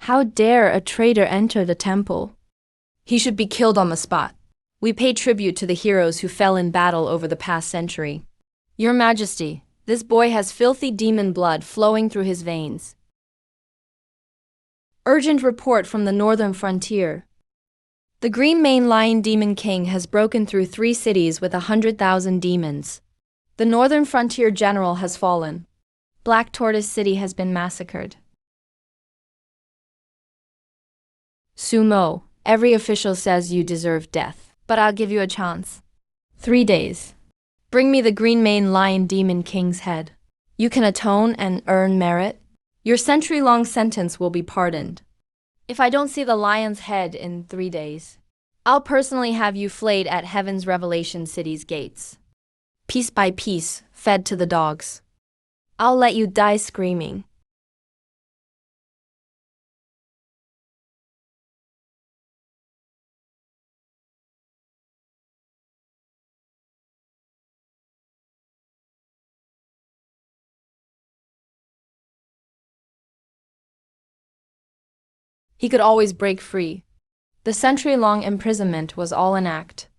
How dare a traitor enter the temple? He should be killed on the spot. We pay tribute to the heroes who fell in battle over the past century. Your Majesty, this boy has filthy demon blood flowing through his veins. Urgent report from the northern frontier. The Green Mane Lion Demon King has broken through 3 cities with 100,000 demons. The northern frontier general has fallen. Black Tortoise City has been massacred. Sumo, every official says you deserve death, but I'll give you a chance. 3 days. Bring me the Green Mane Lion Demon King's head. You can atone and earn merit. Your century-long sentence will be pardoned. If I don't see the lion's head in 3 days, I'll personally have you flayed at Heaven's Revelation City's gates. Piece by piece, fed to the dogs. I'll let you die screaming. He could always break free. The century-long imprisonment was all an act.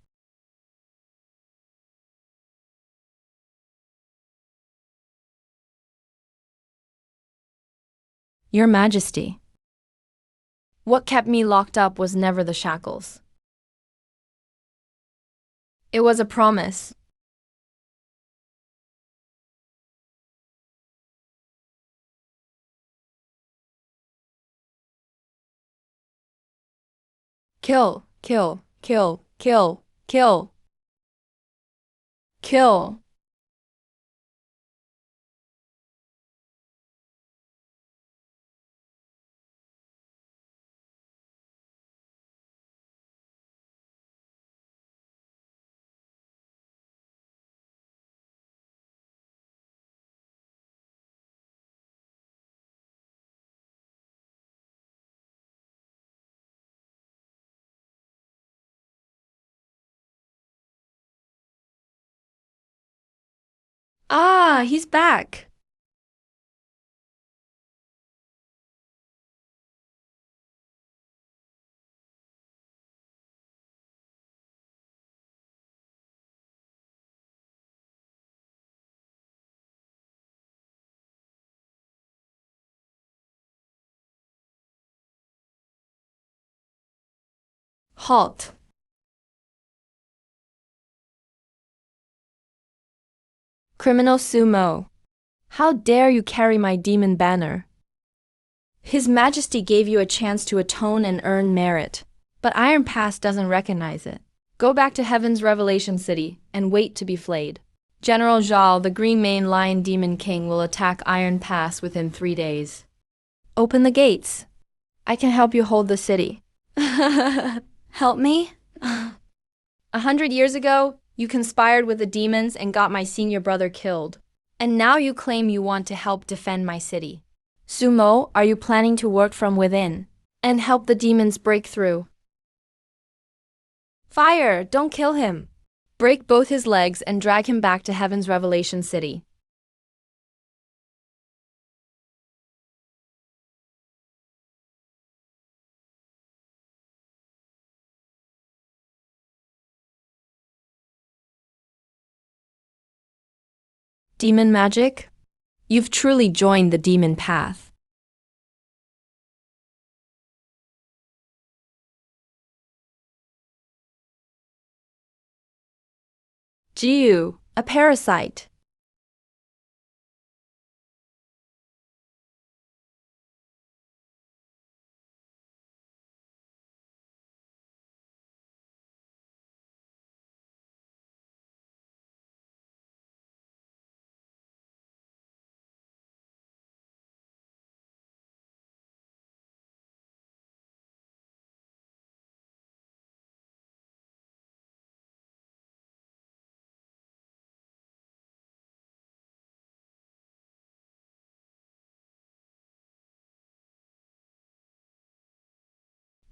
Your Majesty, what kept me locked up was never the shackles. It was a promise. Kill, kill, kill, kill, kill. Kill. Ah, he's back. Halt. Criminal Sumo, how dare you carry my demon banner? His Majesty gave you a chance to atone and earn merit, but Iron Pass doesn't recognize it. Go back to Heaven's Revelation City and wait to be flayed. General Zhao, the Green Mane Lion Demon King, will attack Iron Pass within 3 days. Open the gates. I can help you hold the city. Help me? 100 years ago, you conspired with the demons and got my senior brother killed. And now you claim you want to help defend my city. Sumo, are you planning to work from within and help the demons break through? Fire! Don't kill him! Break both his legs and drag him back to Heaven's Revelation City. Demon magic? You've truly joined the demon path. Jiu, a parasite.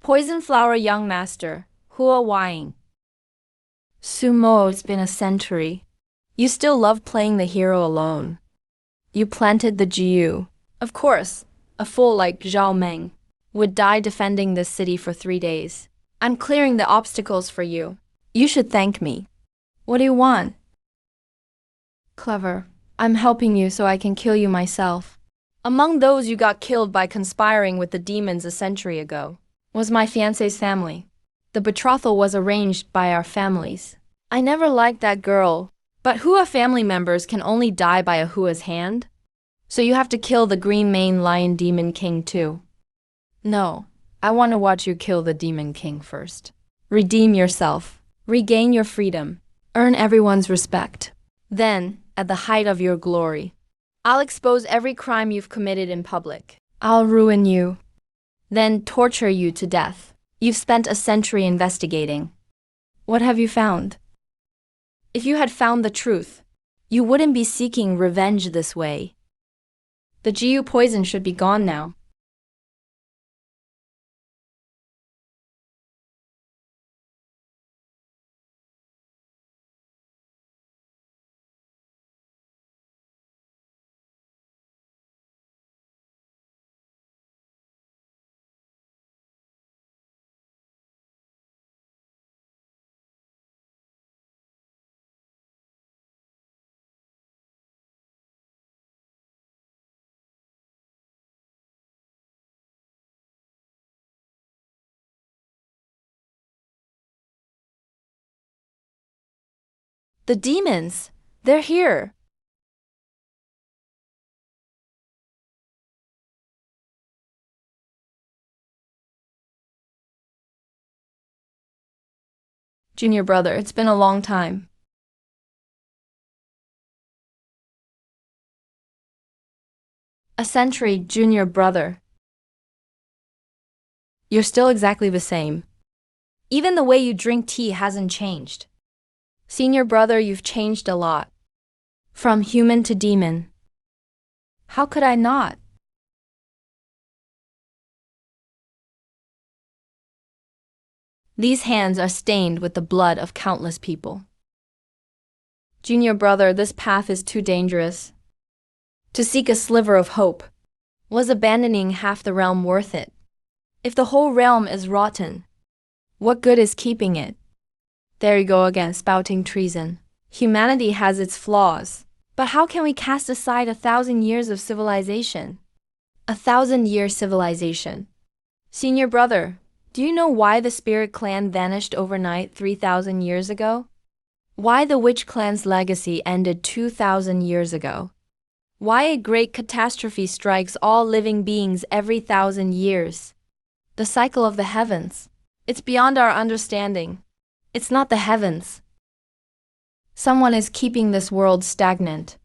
Poison Flower Young Master, Hua Wang. Sumo, it's been a century. You still love playing the hero alone. You planted the Jiu. Of course, a fool like Zhao Meng. would die defending this city for 3 days. I'm clearing the obstacles for you. You should thank me. What do you want? Clever. I'm helping you so I can kill you myself. Among those you got killed by conspiring with the demons a century ago was my fiancé's family. The betrothal was arranged by our families. I never liked that girl, but Hua family members can only die by a Hua's hand. So you have to kill the green mane lion demon king too. No, I want to watch you kill the demon king first. Redeem yourself. Regain your freedom. Earn everyone's respect. Then, at the height of your glory, I'll expose every crime you've committed in public. I'll ruin you. Then torture you to death. You've spent a century investigating. What have you found? If you had found the truth, you wouldn't be seeking revenge this way. The Jiu poison should be gone now. The demons! They're here! Junior brother, it's been a long time. A century, junior brother. You're still exactly the same. Even the way you drink tea hasn't changed. Senior brother, you've changed a lot. From human to demon. How could I not? These hands are stained with the blood of countless people. Junior brother, this path is too dangerous. To seek a sliver of hope, was abandoning half the realm worth it? If the whole realm is rotten, what good is keeping it? There you go again, spouting treason. Humanity has its flaws, but how can we cast aside 1,000 years of civilization? 1,000-year civilization. Senior brother, do you know why the spirit clan vanished overnight 3,000 years ago? Why the witch clan's legacy ended 2,000 years ago? Why a great catastrophe strikes all living beings every 1,000 years? The cycle of the heavens. It's beyond our understanding. It's not the heavens. Someone is keeping this world stagnant.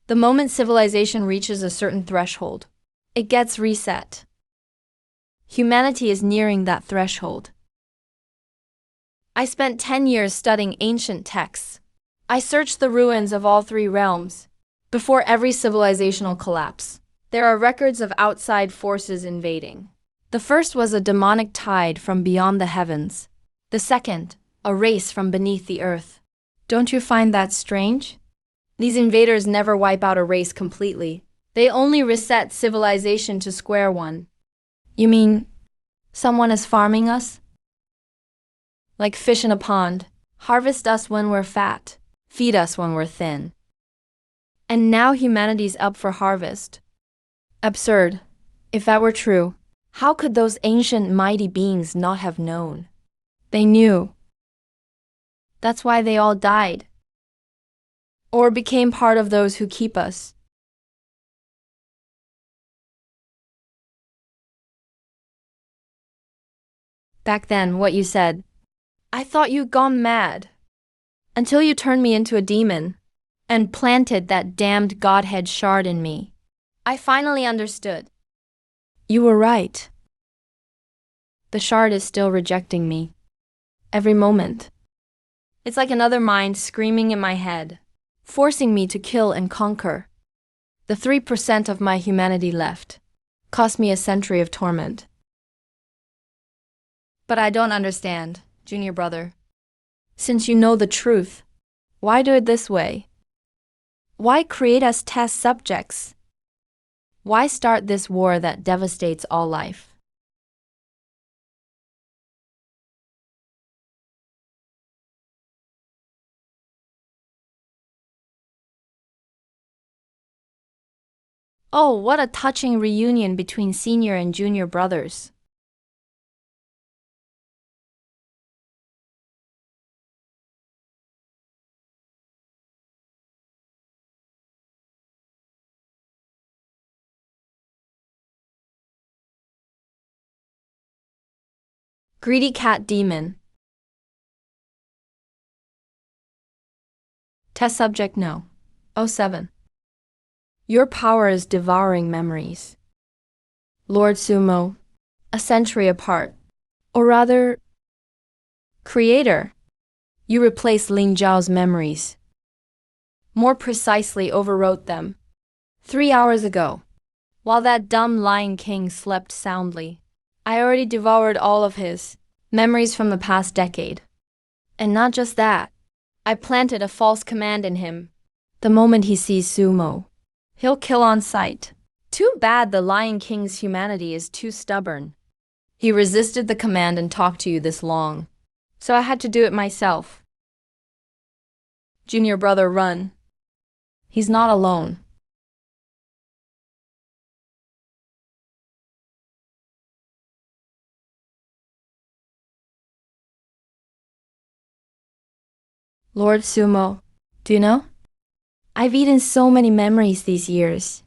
The moment civilization reaches a certain threshold, it gets reset. Humanity is nearing that threshold. I spent 10 years studying ancient texts. I searched the ruins of all three realms. Before every civilizational collapse, there are records of outside forces invading. The first was a demonic tide from beyond the heavens. The second, a race from beneath the earth. Don't you find that strange? These invaders never wipe out a race completely. They only reset civilization to square one. You mean, someone is farming us? Like fish in a pond, harvest us when we're fat, feed us when we're thin. And now humanity's up for harvest. Absurd. If that were true, how could those ancient mighty beings not have known? They knew. That's why they all died. Or became part of those who keep us. Back then, what you said, I thought you'd gone mad. Until you turned me into a demon and planted that damned Godhead shard in me. I finally understood. You were right. The shard is still rejecting me. Every moment. It's like another mind screaming in my head, forcing me to kill and conquer. The 3% of my humanity left cost me a century of torment. But I don't understand, junior brother. Since you know the truth, why do it this way? Why create us test subjects? Why start this war that devastates all life? Oh, what a touching reunion between senior and junior brothers. Greedy cat demon. Test subject no. Oh 07. Your power is devouring memories. Lord Sumo. A century apart. Or rather, creator. You replaced Ling Zhao's memories. More precisely, overwrote them. 3 hours ago. While that dumb Lion King slept soundly, I already devoured all of his memories from the past decade. And not just that, I planted a false command in him. The moment he sees Sumo, he'll kill on sight. Too bad the Lion King's humanity is too stubborn. He resisted the command and talked to you this long, so I had to do it myself. Junior brother, run. He's not alone. Lord Sumo, do you know? I've eaten so many memories these years.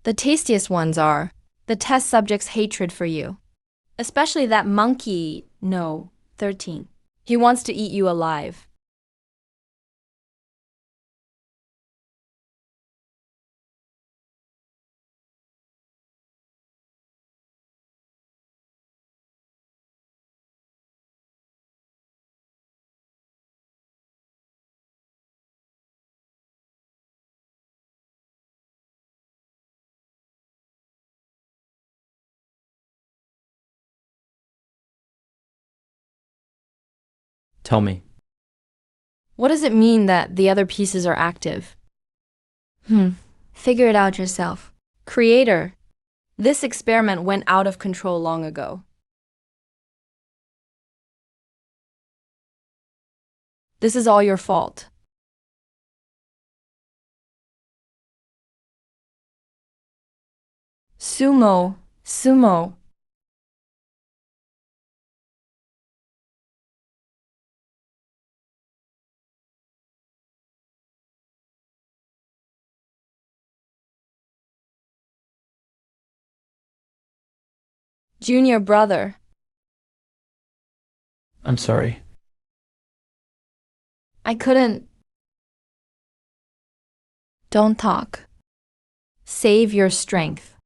The tastiest ones are the test subject's hatred for you. Especially that monkey, no, 13. He wants to eat you alive. Tell me. What does it mean that the other pieces are active? Figure it out yourself. Creator, this experiment went out of control long ago. This is all your fault. Sumo, Sumo. Junior brother. I'm sorry. I couldn't. Don't talk. Save your strength.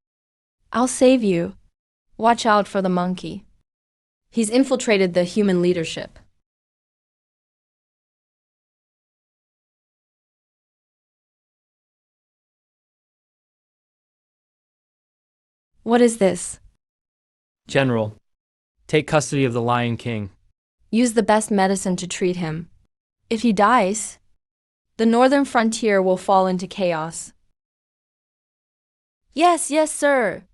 I'll save you. Watch out for the monkey. He's infiltrated the human leadership. What is this? General, take custody of the Lion King. Use the best medicine to treat him. If he dies, the northern frontier will fall into chaos. Yes, yes, sir.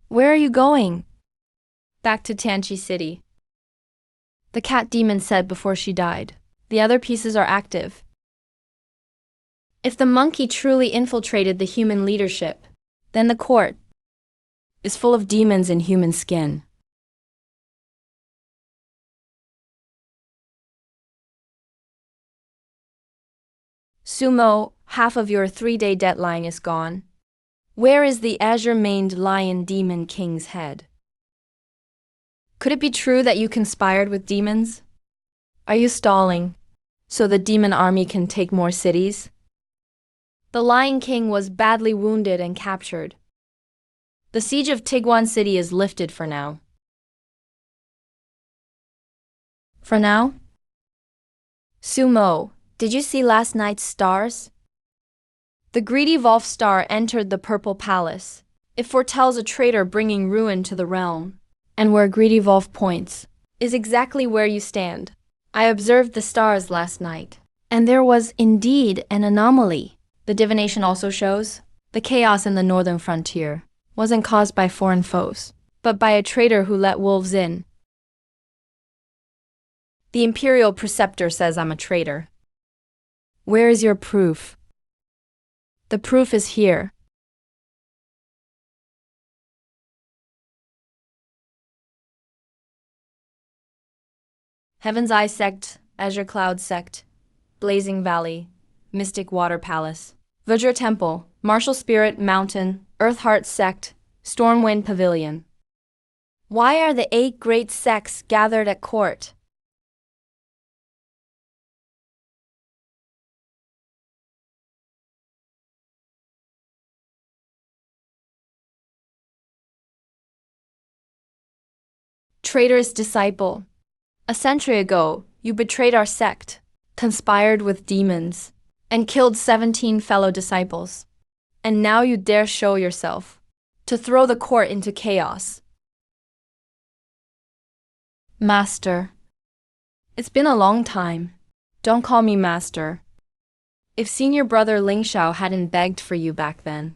Where are you going? Back to Tianqi City. The cat demon said before she died. The other pieces are active. If the monkey truly infiltrated the human leadership, then the court is full of demons in human skin. Sumo, half of your 3-day deadline is gone. Where is the azure-maned lion demon king's head? Could it be true that you conspired with demons? Are you stalling so the demon army can take more cities? The Lion King was badly wounded and captured. The siege of Tiguan City is lifted for now. For now? Sumo, did you see last night's stars? The greedy Wolf star entered the Purple Palace. It foretells a traitor bringing ruin to the realm. And where greedy Wolf points is exactly where you stand. I observed the stars last night, And there was indeed an anomaly. The divination also shows the chaos in the northern frontier wasn't caused by foreign foes, but by a traitor who let wolves in. The imperial preceptor says I'm a traitor. Where is your proof? The proof is here. Heaven's Eye sect, Azure Cloud sect, Blazing Valley, Mystic Water Palace, Vajra Temple, Martial Spirit Mountain, Earthheart sect, Stormwind Pavilion. Why are the 8 great sects gathered at court? Traitorous disciple. A century ago, you betrayed our sect, conspired with demons, and killed 17 fellow disciples. And now you dare show yourself, to throw the court into chaos. Master. It's been a long time. Don't call me master. If senior brother Ling Shao hadn't begged for you back then,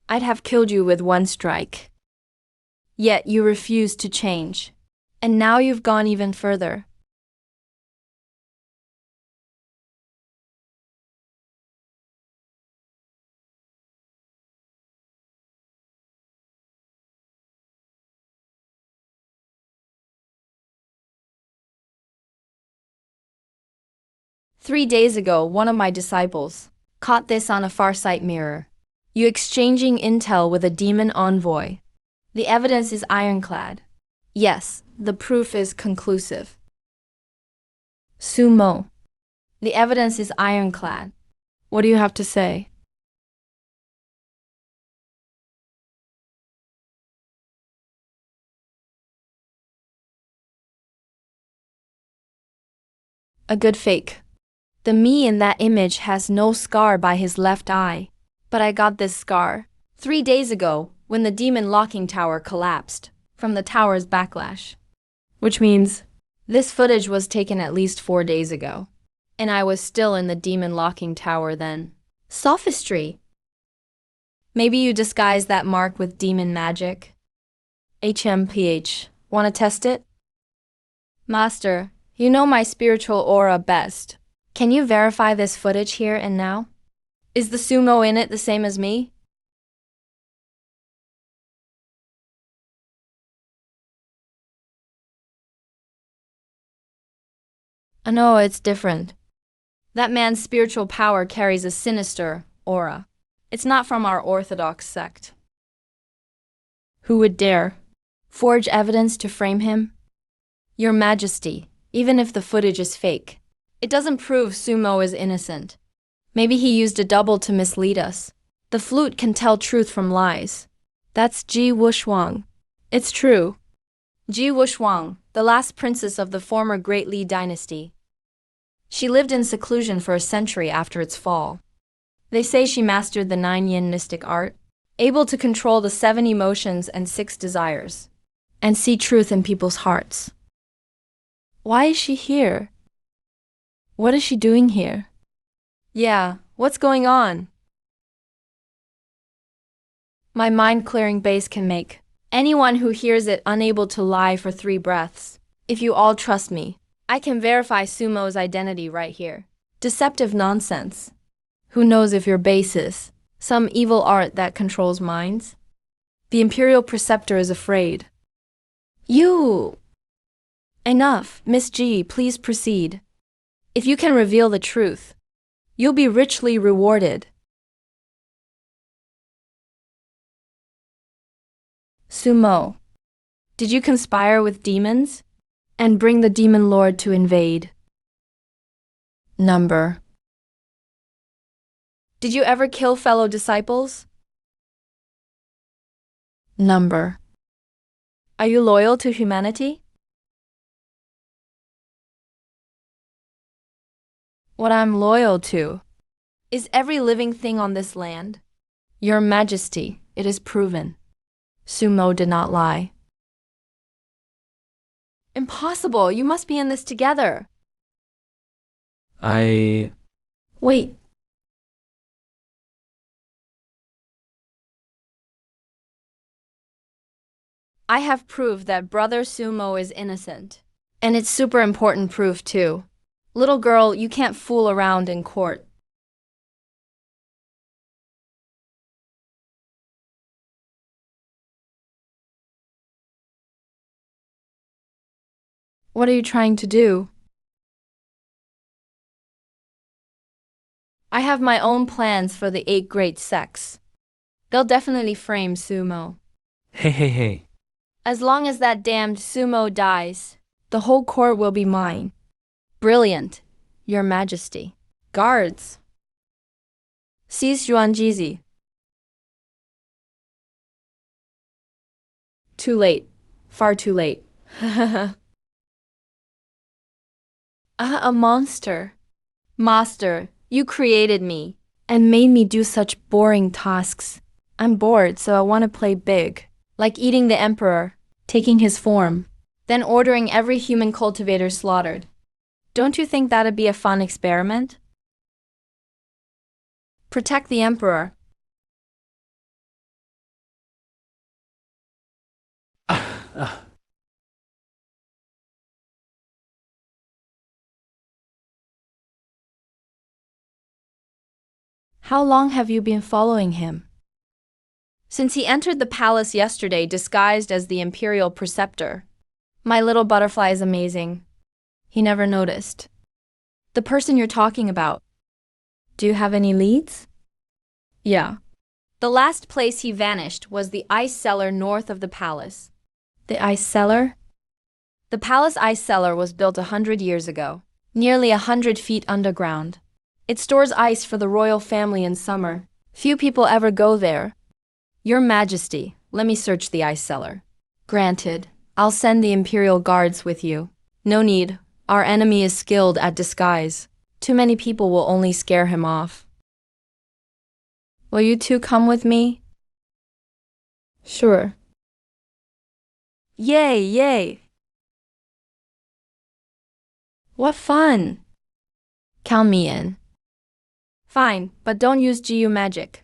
I'd have killed you with one strike. Yet you refused to change. And now you've gone even further. "3 days ago, one of my disciples caught this on a Farsight mirror. You exchanging intel with a demon envoy. The evidence is ironclad. Yes, the proof is conclusive. Sumo. The evidence is ironclad. What do you have to say?" A good fake. The me in that image has no scar by his left eye. But I got this scar 3 days ago when the demon locking tower collapsed from the tower's backlash. Which means this footage was taken at least 4 days ago. And I was still in the demon locking tower then. Sophistry. Maybe you disguised that mark with demon magic? HMPH. Wanna test it? Master, you know my spiritual aura best. Can you verify this footage here and now? Is the sumo in it the same as me? No, it's different. That man's spiritual power carries a sinister aura. It's not from our orthodox sect. Who would dare forge evidence to frame him? Your Majesty, even if the footage is fake, it doesn't prove Sumo is innocent. Maybe he used a double to mislead us. The flute can tell truth from lies. That's Ji Wushuang. It's true. Ji Wushuang, the last princess of the former Great Li dynasty. She lived in seclusion for a century after its fall. They say she mastered the 9 yin mystic art, able to control the 7 emotions and 6 desires, and see truth in people's hearts. Why is she here? What is she doing here? Yeah, what's going on? My mind-clearing bass can make anyone who hears it unable to lie for 3 breaths. If you all trust me, I can verify Sumo's identity right here. Deceptive nonsense. Who knows if your base is some evil art that controls minds? The Imperial Preceptor is afraid. You! Enough, Miss G, please proceed. If you can reveal the truth, you'll be richly rewarded. Sumo, did you conspire with demons and bring the demon lord to invade? Number. Did you ever kill fellow disciples? Number. Are you loyal to humanity? What I'm loyal to is every living thing on this land. Your Majesty, it is proven. Sumo did not lie. Impossible! You must be in this together. I Wait, I have proof that Brother Sumo is innocent. And it's super important proof, too. Little girl, you can't fool around in court. What are you trying to do? I have my own plans for the 8 great sects. They'll definitely frame Sumo. Hey. As long as that damned Sumo dies, the whole court will be mine. Brilliant, Your Majesty. Guards, seize Yuanjizi. Too late. Far too late. A monster. Master, you created me and made me do such boring tasks. I'm bored, so I want to play big. Like eating the emperor, taking his form, then ordering every human cultivator slaughtered. Don't you think that'd be a fun experiment? Protect the emperor. How long have you been following him? Since he entered the palace yesterday disguised as the imperial preceptor. My little butterfly is amazing. He never noticed. The person you're talking about. Do you have any leads? Yeah. The last place he vanished was the ice cellar north of the palace. The ice cellar? The palace ice cellar was built 100 years ago, nearly 100 feet underground. It stores ice for the royal family in summer. Few people ever go there. Your Majesty, let me search the ice cellar. Granted. I'll send the Imperial Guards with you. No need. Our enemy is skilled at disguise. Too many people will only scare him off. Will you two come with me? Sure. Yay! What fun! Count me in. Fine, but don't use GU magic.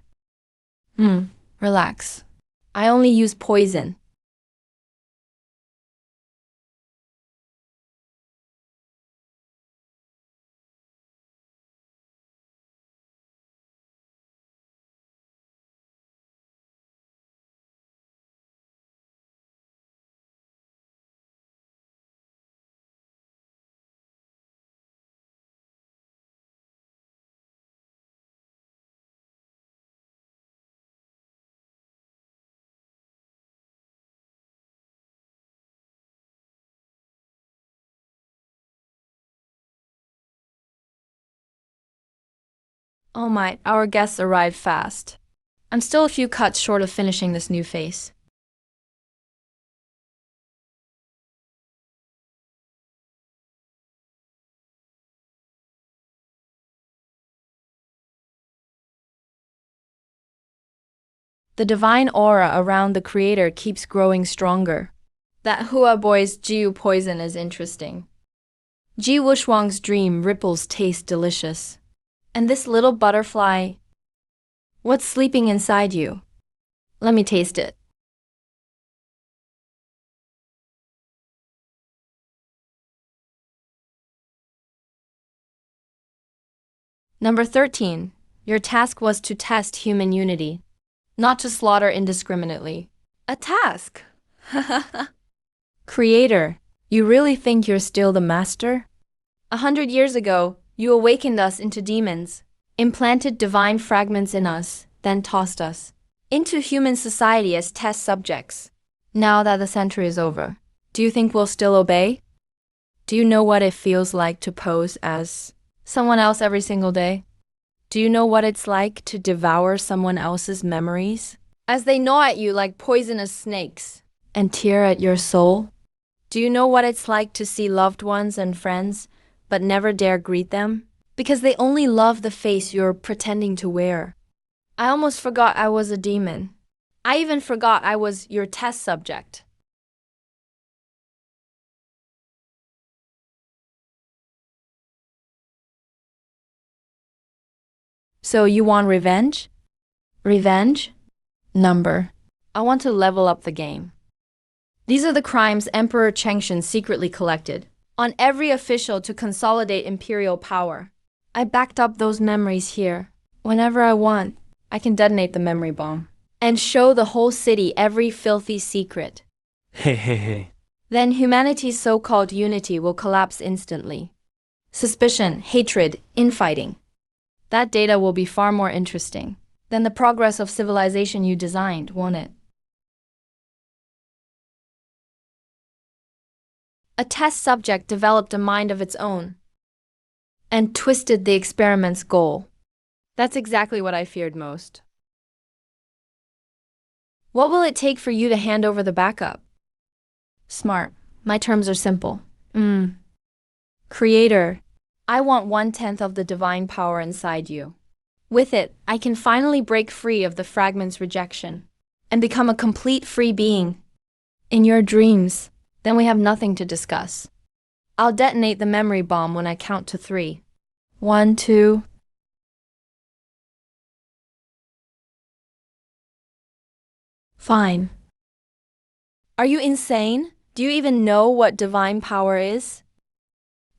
Relax. I only use poison. Oh my, our guests arrived fast. I'm still a few cuts short of finishing this new face. The divine aura around the creator keeps growing stronger. That Hua boy's Jiu poison is interesting. Ji Wushuang's dream ripples taste delicious. And this little butterfly, what's sleeping inside you? Let me taste it. Number 13. Your task was to test human unity, not to slaughter indiscriminately. A task? Creator, you really think you're still the master? 100 years ago, you awakened us into demons, implanted divine fragments in us, then tossed us into human society as test subjects. Now that the century is over, do you think we'll still obey? Do you know what it feels like to pose as someone else every single day? Do you know what it's like to devour someone else's memories as they gnaw at you like poisonous snakes and tear at your soul? Do you know what it's like to see loved ones and friends but never dare greet them because they only love the face you're pretending to wear? I almost forgot I was a demon. I even forgot I was your test subject. So you want revenge? Revenge? Number. I want to level up the game. These are the crimes Emperor Chengshun secretly collected on every official to consolidate imperial power. I backed up those memories here. Whenever I want, I can detonate the memory bomb and show the whole city every filthy secret. Hey. Then humanity's so-called unity will collapse instantly. Suspicion, hatred, infighting. That data will be far more interesting than the progress of civilization you designed, won't it? A test subject developed a mind of its own and twisted the experiment's goal. That's exactly what I feared most. What will it take for you to hand over the backup? Smart. My terms are simple. Creator, I want 1/10 of the divine power inside you. With it, I can finally break free of the fragment's rejection and become a complete free being. In your dreams, then we have nothing to discuss. I'll detonate the memory bomb when I count to 3. 1, 2. Fine. Are you insane? Do you even know what divine power is?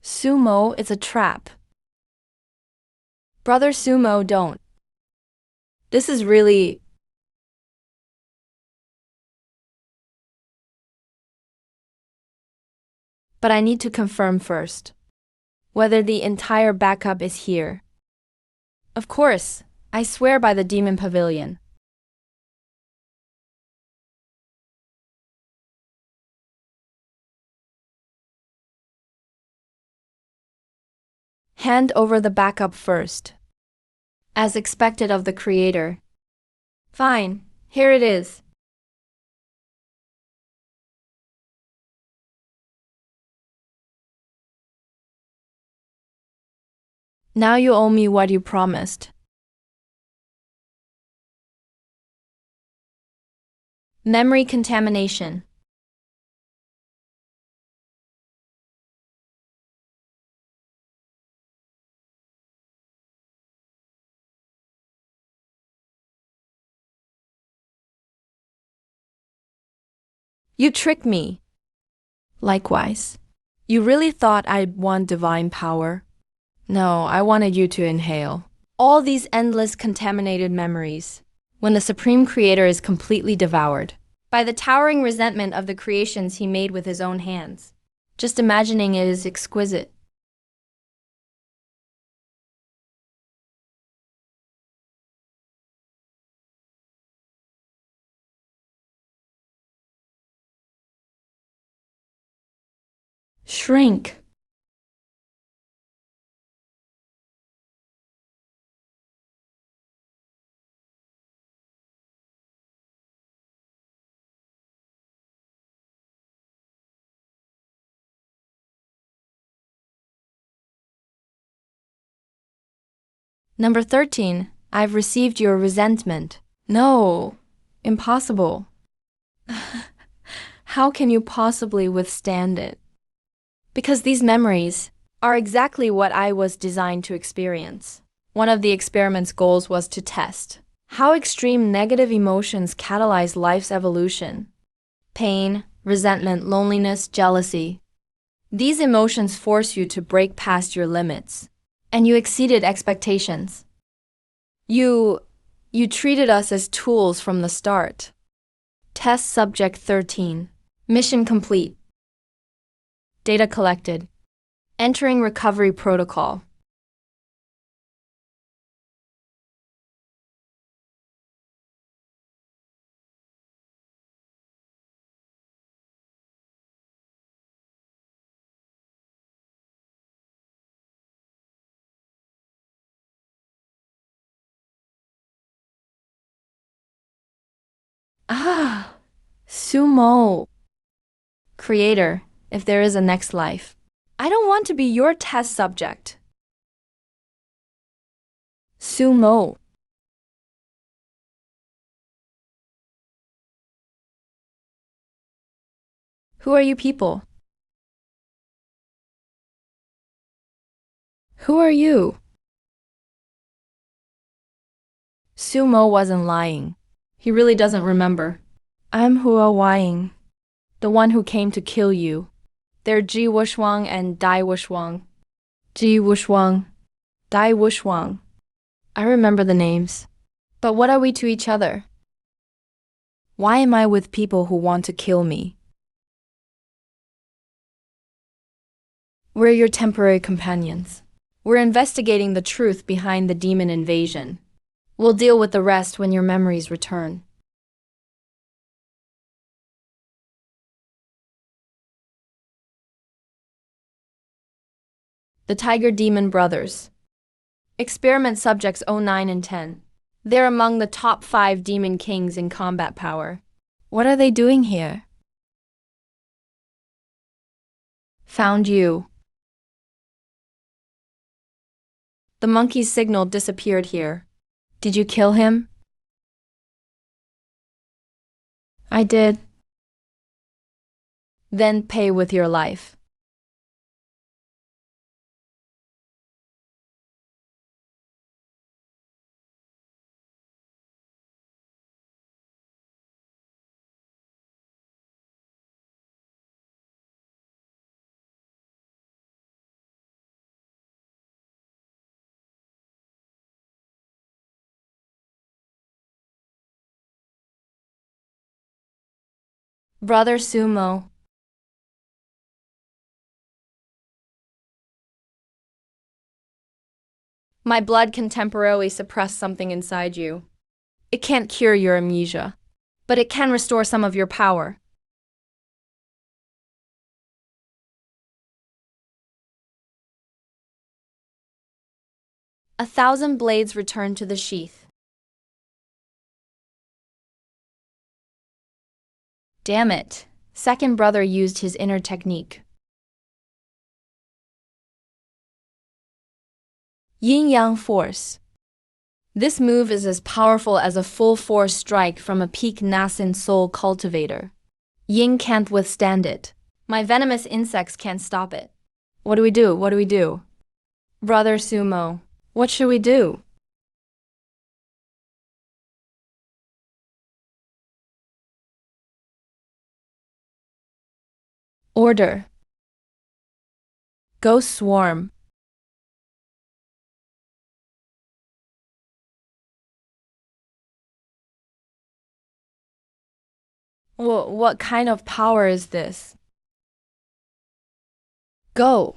Sumo is a trap. Brother Sumo, don't. This is really... But I need to confirm first whether the entire backup is here. Of course, I swear by the Demon Pavilion. Hand over the backup first, as expected of the creator. Fine, here it is. Now you owe me what you promised. Memory contamination. You tricked me. Likewise. You really thought I'd want divine power? No, I wanted you to inhale all these endless contaminated memories when the Supreme Creator is completely devoured by the towering resentment of the creations he made with his own hands. Just imagining it is exquisite. Shrink. Number 13. I've received your resentment. No, impossible. How can you possibly withstand it? Because these memories are exactly what I was designed to experience. One of the experiment's goals was to test how extreme negative emotions catalyze life's evolution. Pain, resentment, loneliness, jealousy. These emotions force you to break past your limits, and you exceeded expectations. You treated us as tools from the start. Test subject 13. Mission complete. Data collected. Entering recovery protocol. Ah, Sumo. Creator, if there is a next life. I don't want to be your test subject. Sumo. Who are you people? Who are you? Sumo wasn't lying. He really doesn't remember. I'm Hua Wying, the one who came to kill you. They're Ji Wushwang and Dai Wushwang. Ji Wushwang, Dai Wushwang. I remember the names. But what are we to each other? Why am I with people who want to kill me? We're your temporary companions. We're investigating the truth behind the demon invasion. We'll deal with the rest when your memories return. The Tiger Demon Brothers. Experiment subjects 09 and 10. They're among the top 5 demon kings in combat power. What are they doing here? Found you. The monkey's signal disappeared here. Did you kill him? I did. Then pay with your life. Brother Sumo. My blood can temporarily suppress something inside you. It can't cure your amnesia, but it can restore some of your power. A thousand blades return to the sheath. Damn it. Second brother used his inner technique. Yin-yang force. This move is as powerful as a full-force strike from a peak Nasin soul cultivator. Yin can't withstand it. My venomous insects can't stop it. What do we do? What do we do? Brother Sumo, what should we do? Order. Go swarm. What kind of power is this? Go.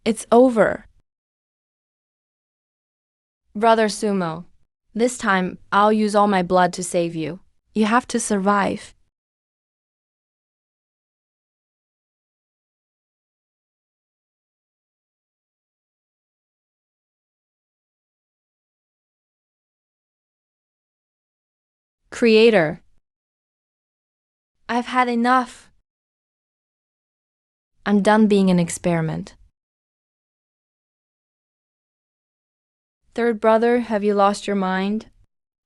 It's over. Brother Sumo, this time I'll use all my blood to save you. You have to survive. Creator. I've had enough. I'm done being an experiment. Third brother, have you lost your mind?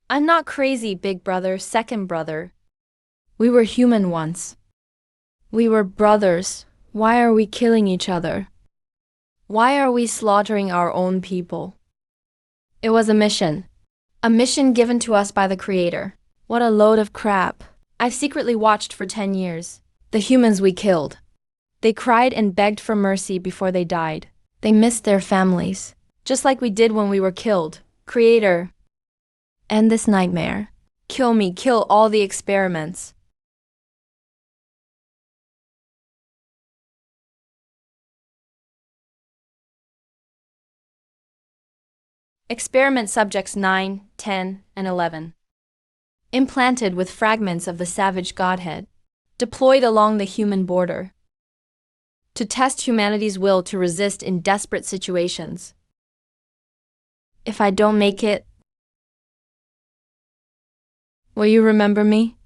I'm not crazy, big brother, second brother. We were human once. We were brothers. Why are we killing each other? Why are we slaughtering our own people? It was a mission. A mission given to us by the Creator. What a load of crap. I've secretly watched for 10 years. The humans we killed. They cried and begged for mercy before they died. They missed their families. Just like we did when we were killed. Creator, end this nightmare. Kill me, kill all the experiments. Experiment subjects 9, 10, and 11. implanted with fragments of the savage godhead, deployed along the human border, to test humanity's will to resist in desperate situations. If I don't make it, will you remember me?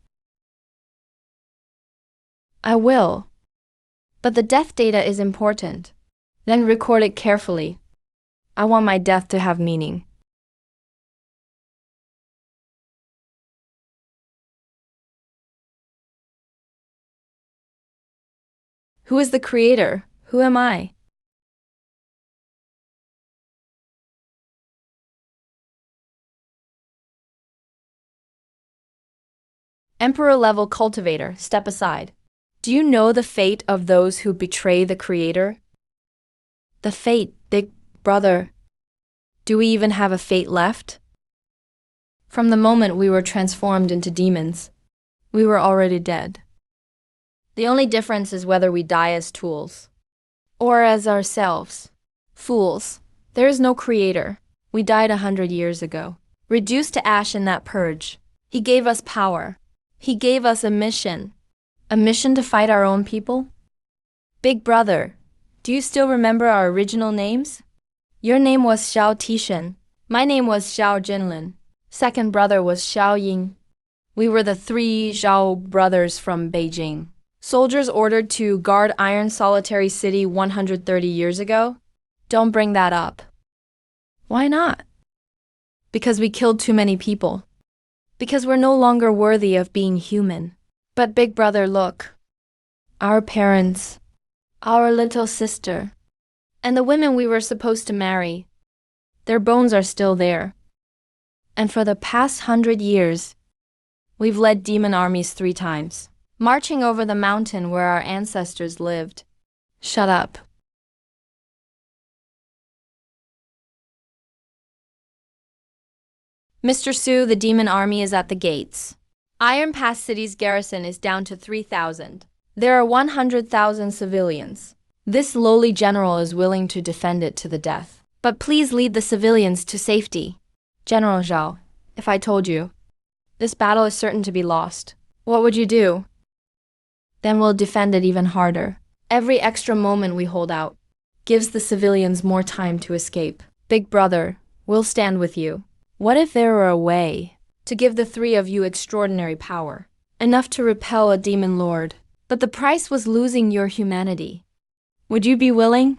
I will. But the death data is important. Then record it carefully. I want my death to have meaning. Who is the creator? Who am I? Emperor-level cultivator, step aside. Do you know the fate of those who betray the creator? The fate, big brother. Do we even have a fate left? From the moment we were transformed into demons, we were already dead. The only difference is whether we die as tools or as ourselves. Fools. There is no creator. We died 100 years ago, reduced to ash in that purge. He gave us power. He gave us a mission. A mission to fight our own people? Big brother, do you still remember our original names? Your name was Xiao Tishan. My name was Xiao Jinlin. Second brother was Xiao Ying. We were the 3 Zhao brothers from Beijing. Soldiers ordered to guard Iron Solitary City 130 years ago? Don't bring that up. Why not? Because we killed too many people. Because we're no longer worthy of being human. But big brother, look. Our parents, our little sister, and the women we were supposed to marry, their bones are still there. And for the past 100 years, we've led demon armies 3 times, marching over the mountain where our ancestors lived. Shut up. Mr. Su, the demon army is at the gates. Iron Pass City's garrison is down to 3,000. There are 100,000 civilians. This lowly general is willing to defend it to the death. But please lead the civilians to safety. General Zhao, if I told you, this battle is certain to be lost, what would you do? Then we'll defend it even harder. Every extra moment we hold out gives the civilians more time to escape. Big brother, we'll stand with you. What if there were a way to give the 3 of you extraordinary power, enough to repel a demon lord, but the price was losing your humanity? Would you be willing?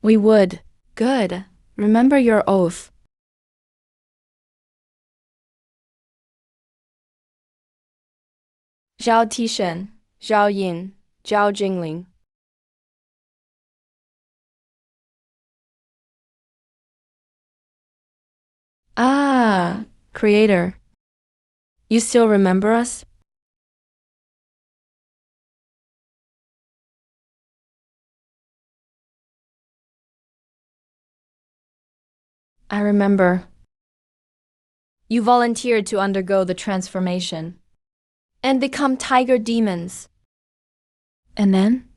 We would. Good. Remember your oath. Zhao Tishan, Zhao Yin, Zhao Jingling. Ah, creator. You still remember us? I remember. You volunteered to undergo the transformation and become tiger demons. And then?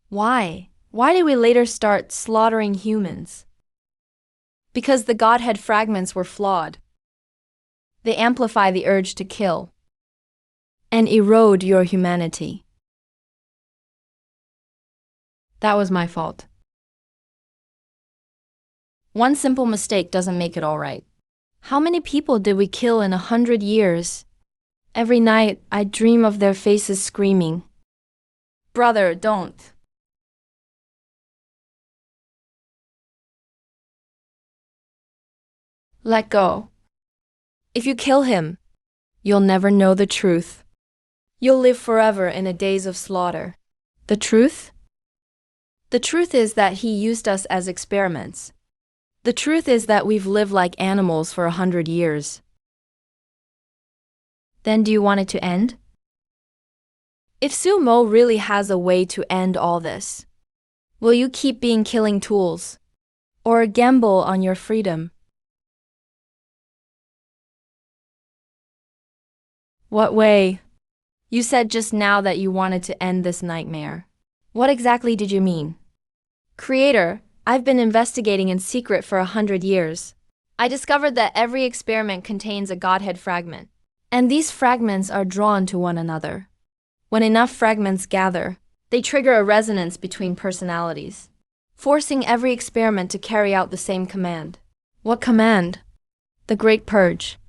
Why? Why did we later start slaughtering humans? Because the Godhead fragments were flawed. They amplify the urge to kill and erode your humanity. That was my fault. One simple mistake doesn't make it all right. How many people did we kill in 100 years? Every night, I dream of their faces screaming. Brother, don't. Let go. If you kill him, you'll never know the truth. You'll live forever in a daze of slaughter. The truth? The truth is that he used us as experiments. The truth is that we've lived like animals for 100 years. Then do you want it to end? If Sumo really has a way to end all this, will you keep being killing tools? Or gamble on your freedom? What way? You said just now that you wanted to end this nightmare. What exactly did you mean? Creator, I've been investigating in secret for 100 years. I discovered that every experiment contains a Godhead fragment, and these fragments are drawn to one another. When enough fragments gather, they trigger a resonance between personalities, forcing every experiment to carry out the same command. What command? The Great Purge.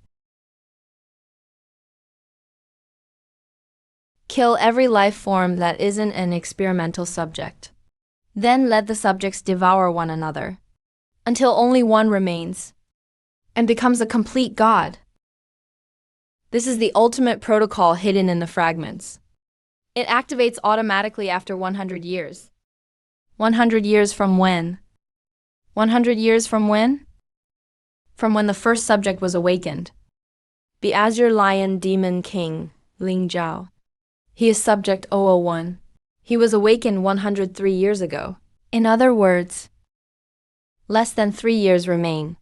Kill every life form that isn't an experimental subject. Then let the subjects devour one another, until only one remains, and becomes a complete God. This is the ultimate protocol hidden in the fragments. It activates automatically after 100 years. 100 years from when? 100 years from when? From when the first subject was awakened. The Azure Lion Demon King, Ling Zhao. He is subject 001. He was awakened 103 years ago. In other words, less than 3 years remain.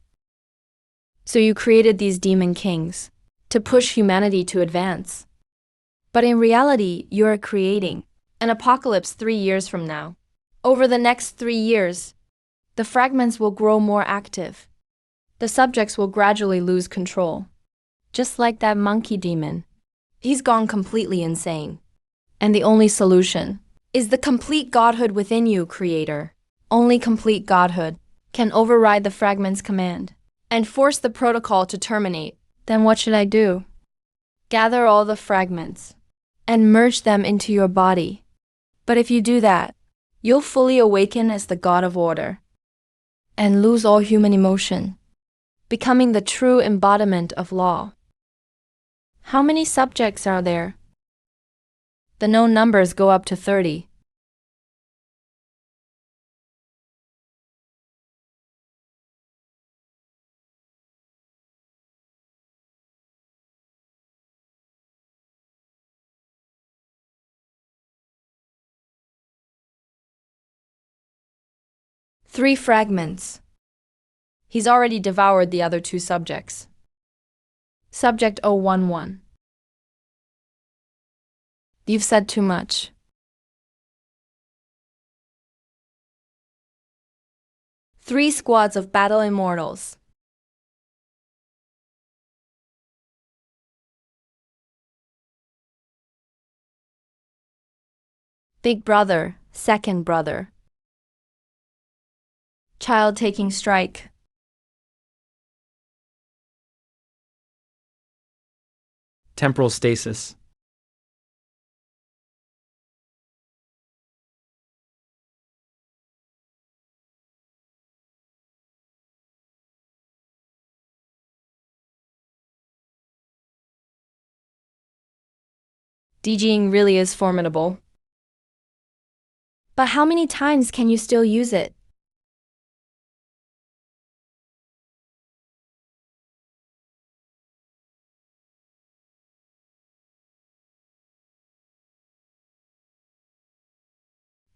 So you created these demon kings to push humanity to advance. But in reality, you are creating an apocalypse 3 years from now. Over the next 3 years, the fragments will grow more active. The subjects will gradually lose control. Just like that monkey demon. He's gone completely insane. And the only solution is the complete godhood within you, Creator. Only complete godhood can override the fragment's command and force the protocol to terminate. Then what should I do? Gather all the fragments and merge them into your body. But if you do that, you'll fully awaken as the God of order and lose all human emotion, becoming the true embodiment of law. How many subjects are there? The known numbers go up to 30. Three fragments. He's already devoured the other two subjects. Subject 011. You've said too much. Three squads of battle immortals. Big brother, second brother. Child taking strike. Temporal stasis. DJing really is formidable. But how many times can you still use it?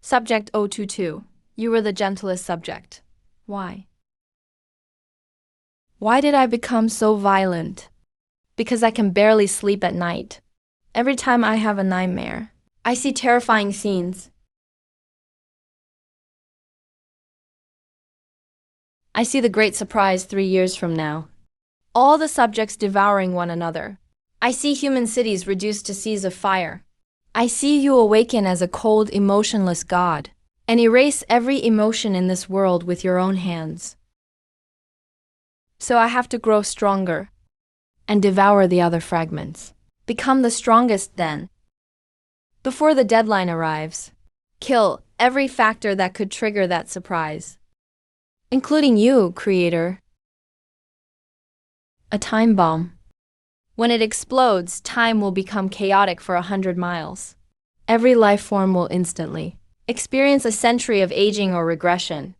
Subject 022. You were the gentlest subject. Why? Why did I become so violent? Because I can barely sleep at night. Every time I have a nightmare, I see terrifying scenes. I see the great surprise 3 years from now. All the subjects devouring one another. I see human cities reduced to seas of fire. I see you awaken as a cold, emotionless God and erase every emotion in this world with your own hands. So I have to grow stronger and devour the other fragments. Become the strongest then. Before the deadline arrives, kill every factor that could trigger that surprise, including you, Creator. A time bomb. When it explodes, time will become chaotic for 100 miles. Every life form will instantly experience a century of aging or regression.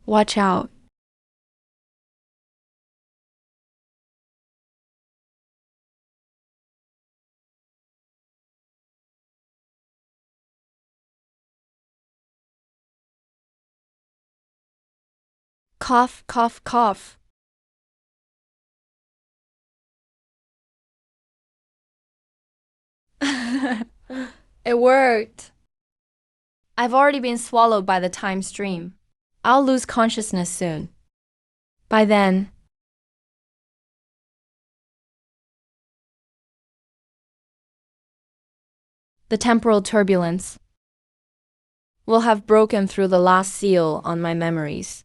Watch out. Cough, cough, cough. It worked. I've already been swallowed by the time stream. I'll lose consciousness soon. By then, the temporal turbulence will have broken through the last seal on my memories.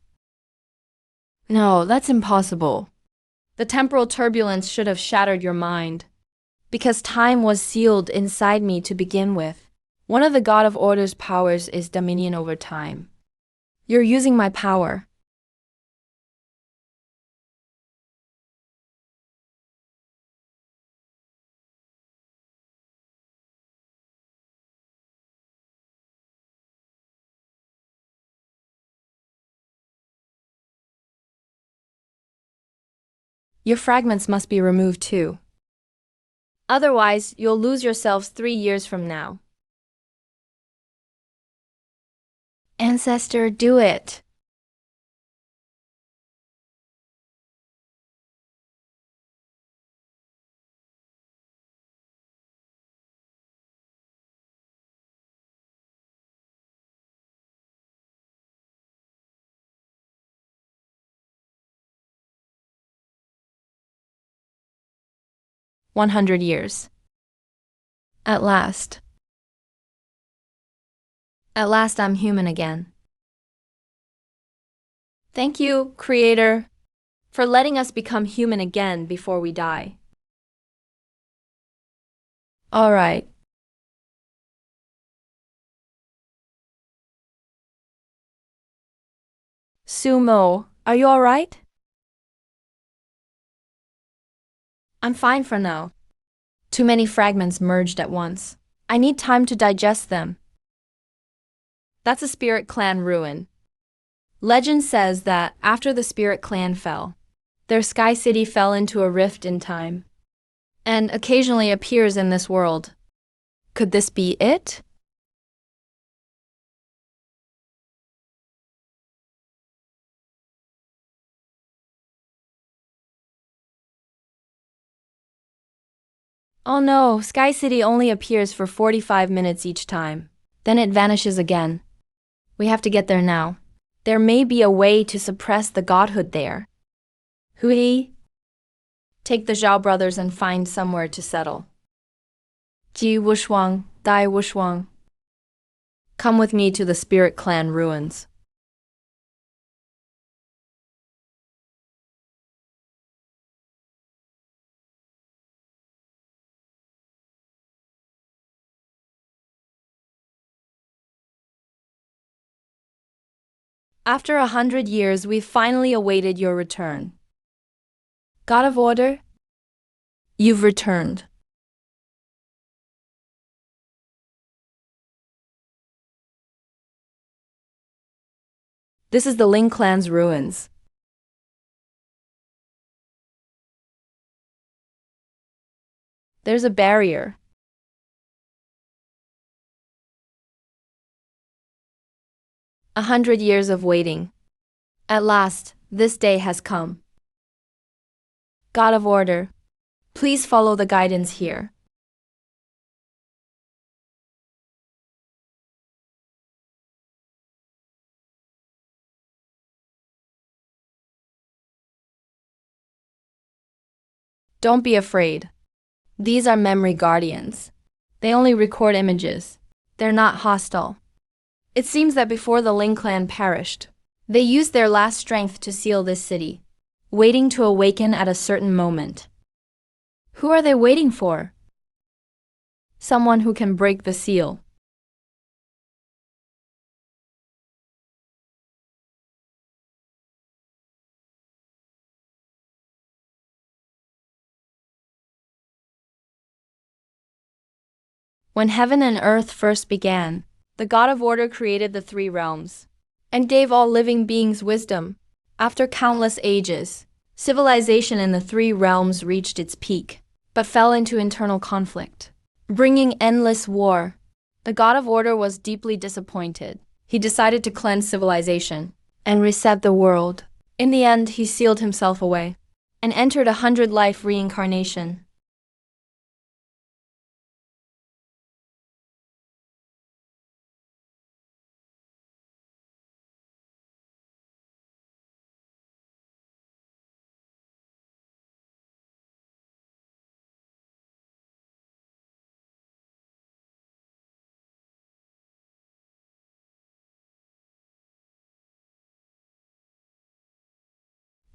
No, that's impossible. The temporal turbulence should have shattered your mind, because time was sealed inside me to begin with. One of the God of Order's powers is dominion over time. You're using my power. Your fragments must be removed too. Otherwise, you'll lose yourselves 3 years from now. Ancestor, do it. "100 years. At last. At last I'm human again. Thank you, Creator, for letting us become human again before we die." All right. Sumo, are you all right? I'm fine for now. Too many fragments merged at once. I need time to digest them. That's a spirit clan ruin. Legend says that after the spirit clan fell, their sky city fell into a rift in time, and occasionally appears in this world. Could this be it? Oh no, Sky City only appears for 45 minutes each time. Then it vanishes again. We have to get there now. There may be a way to suppress the godhood there. Hui? Take the Zhao brothers and find somewhere to settle. Ji Wushuang, Dai Wushuang. Come with me to the Spirit Clan ruins. After 100 years, we've finally awaited your return. God of Order? You've returned. This is the Ling clan's ruins. There's a barrier. 100 years of waiting. At last, this day has come. God of Order, please follow the guidance here. Don't be afraid. These are memory guardians. They only record images. They're not hostile. It seems that before the Ling clan perished, they used their last strength to seal this city, waiting to awaken at a certain moment. Who are they waiting for? Someone who can break the seal. When heaven and earth first began, the God of Order created the 3 realms and gave all living beings wisdom. After countless ages, civilization in the 3 realms reached its peak, but fell into internal conflict, bringing endless war. The God of Order was deeply disappointed. He decided to cleanse civilization and reset the world. In the end, he sealed himself away and entered a 100-life reincarnation.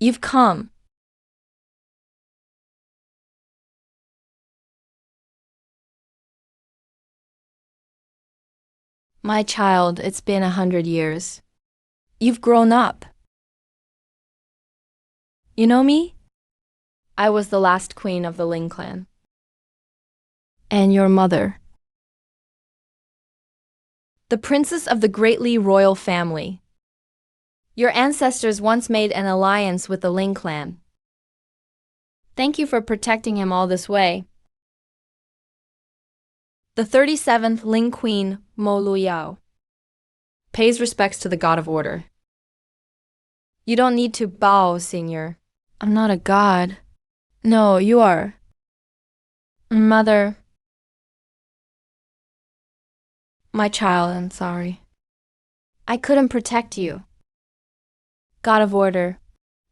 You've come. My child, it's been 100 years. You've grown up. You know me? I was the last queen of the Ling clan. And your mother. The princess of the Great Li royal family. Your ancestors once made an alliance with the Ling clan. Thank you for protecting him all this way. The 37th Ling Queen, Mo Luyao, pays respects to the God of Order. You don't need to bow, Senior. I'm not a god. No, you are. Mother. My child, I'm sorry. I couldn't protect you. God of Order,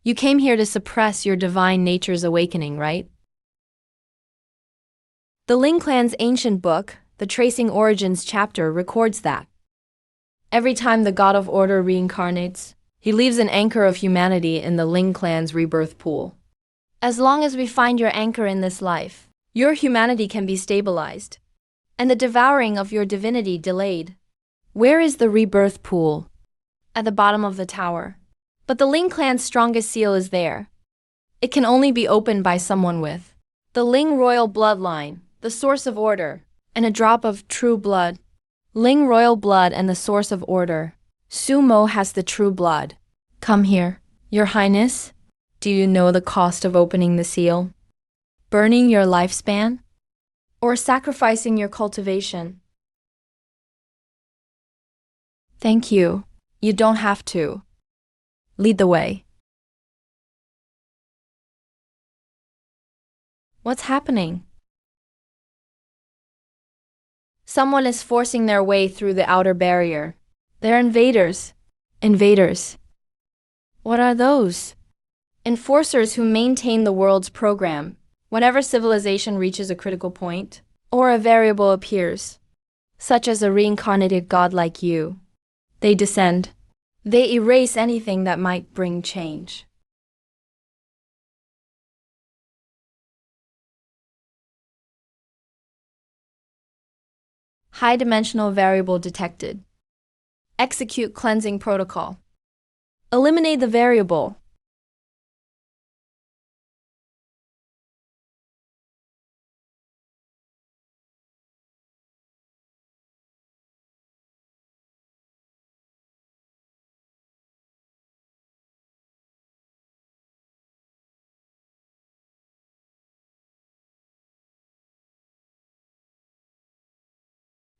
you came here to suppress your divine nature's awakening, right? The Ling clan's ancient book, the Tracing Origins chapter, records that. Every time the God of Order reincarnates, he leaves an anchor of humanity in the Ling clan's rebirth pool. As long as we find your anchor in this life, your humanity can be stabilized, and the devouring of your divinity delayed. Where is the rebirth pool? At the bottom of the tower. But the Ling clan's strongest seal is there. It can only be opened by someone with the Ling royal bloodline, the source of order, and a drop of true blood. Ling royal blood and the source of order. Sumo has the true blood. Come here, Your Highness. Do you know the cost of opening the seal? Burning your lifespan? Or sacrificing your cultivation? Thank you. You don't have to. Lead the way. What's happening? Someone is forcing their way through the outer barrier. They're invaders. Invaders. What are those? Enforcers who maintain the world's program. Whenever civilization reaches a critical point, or a variable appears, such as a reincarnated god like you, they descend. They erase anything that might bring change. High-dimensional variable detected. Execute cleansing protocol. Eliminate the variable.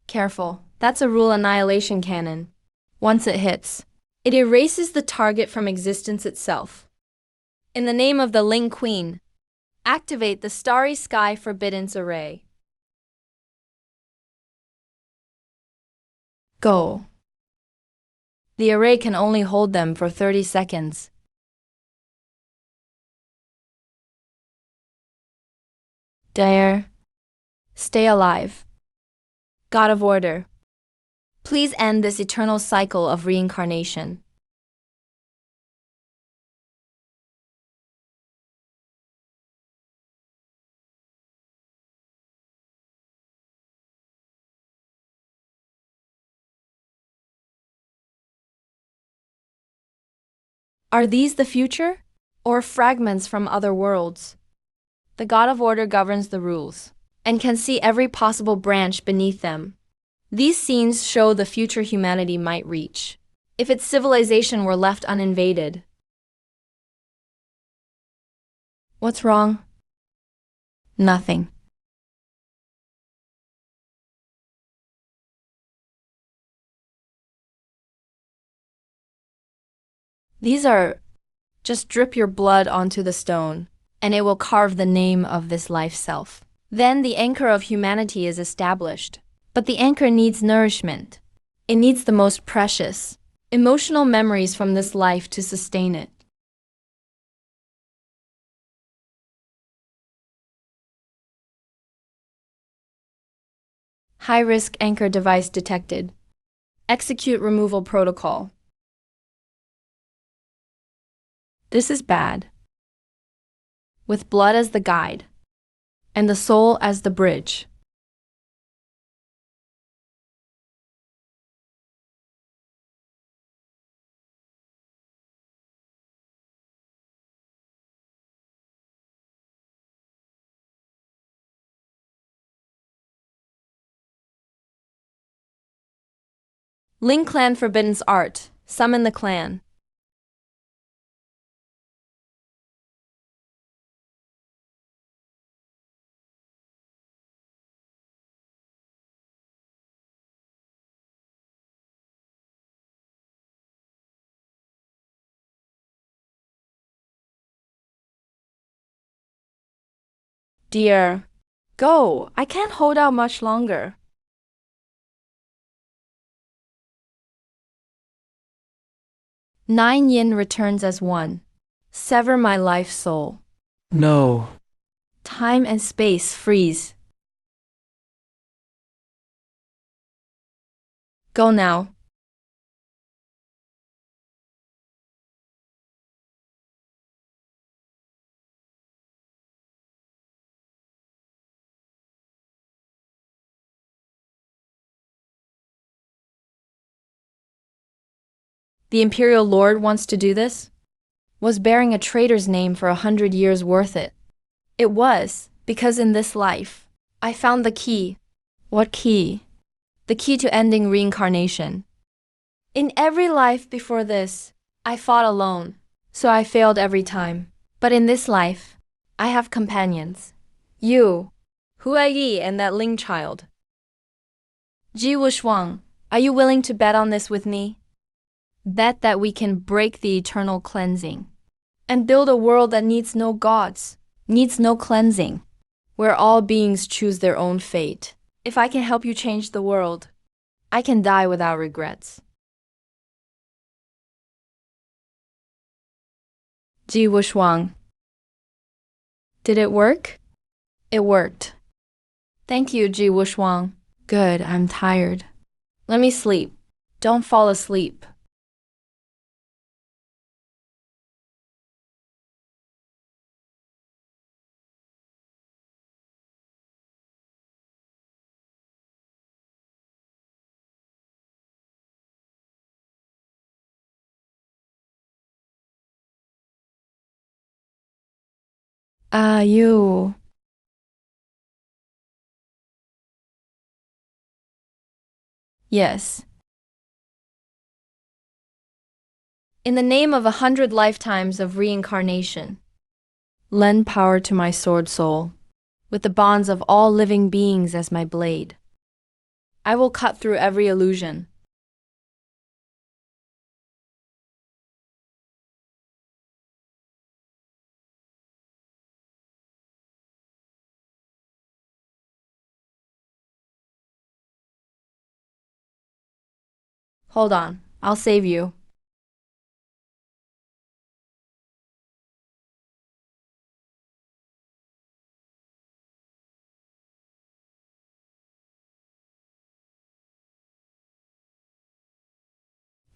Careful, that's a rule annihilation cannon. Once it hits, it erases the target from existence itself. In the name of the Ling Queen, activate the Starry Sky Forbiddance Array. Go. The array can only hold them for 30 seconds. Dare. Stay alive. God of Order, please end this eternal cycle of reincarnation. Are these the future? Or fragments from other worlds? The God of Order governs the rules, and can see every possible branch beneath them. These scenes show the future humanity might reach, if its civilization were left uninvaded. What's wrong? Nothing. These are... Just drip your blood onto the stone, and it will carve the name of this life self. Then the anchor of humanity is established. But the anchor needs nourishment. It needs the most precious, emotional memories from this life to sustain it. High-risk anchor device detected. Execute removal protocol. This is bad. With blood as the guide, and the soul as the bridge. Ling Clan Forbidden's art. Summon the clan. Dear, go. I can't hold out much longer. 9 yin returns as one. Sever my life soul. No. Time and space freeze. Go now. The Imperial Lord wants to do this? Was bearing a traitor's name for 100 years worth it? It was, because in this life, I found the key. What key? The key to ending reincarnation. In every life before this, I fought alone, so I failed every time. But in this life, I have companions. You, Hua Yi, and that Ling child. Ji Wushuang, are you willing to bet on this with me? Bet that we can break the eternal cleansing and build a world that needs no gods, needs no cleansing, where all beings choose their own fate. If I can help you change the world, I can die without regrets. Ji Wushuang. Did it work? It worked. Thank you, Ji Wushuang. Good, I'm tired. Let me sleep. Don't fall asleep. You. Yes. In the name of 100 lifetimes of reincarnation, lend power to my sword soul, with the bonds of all living beings as my blade. I will cut through every illusion. Hold on, I'll save you.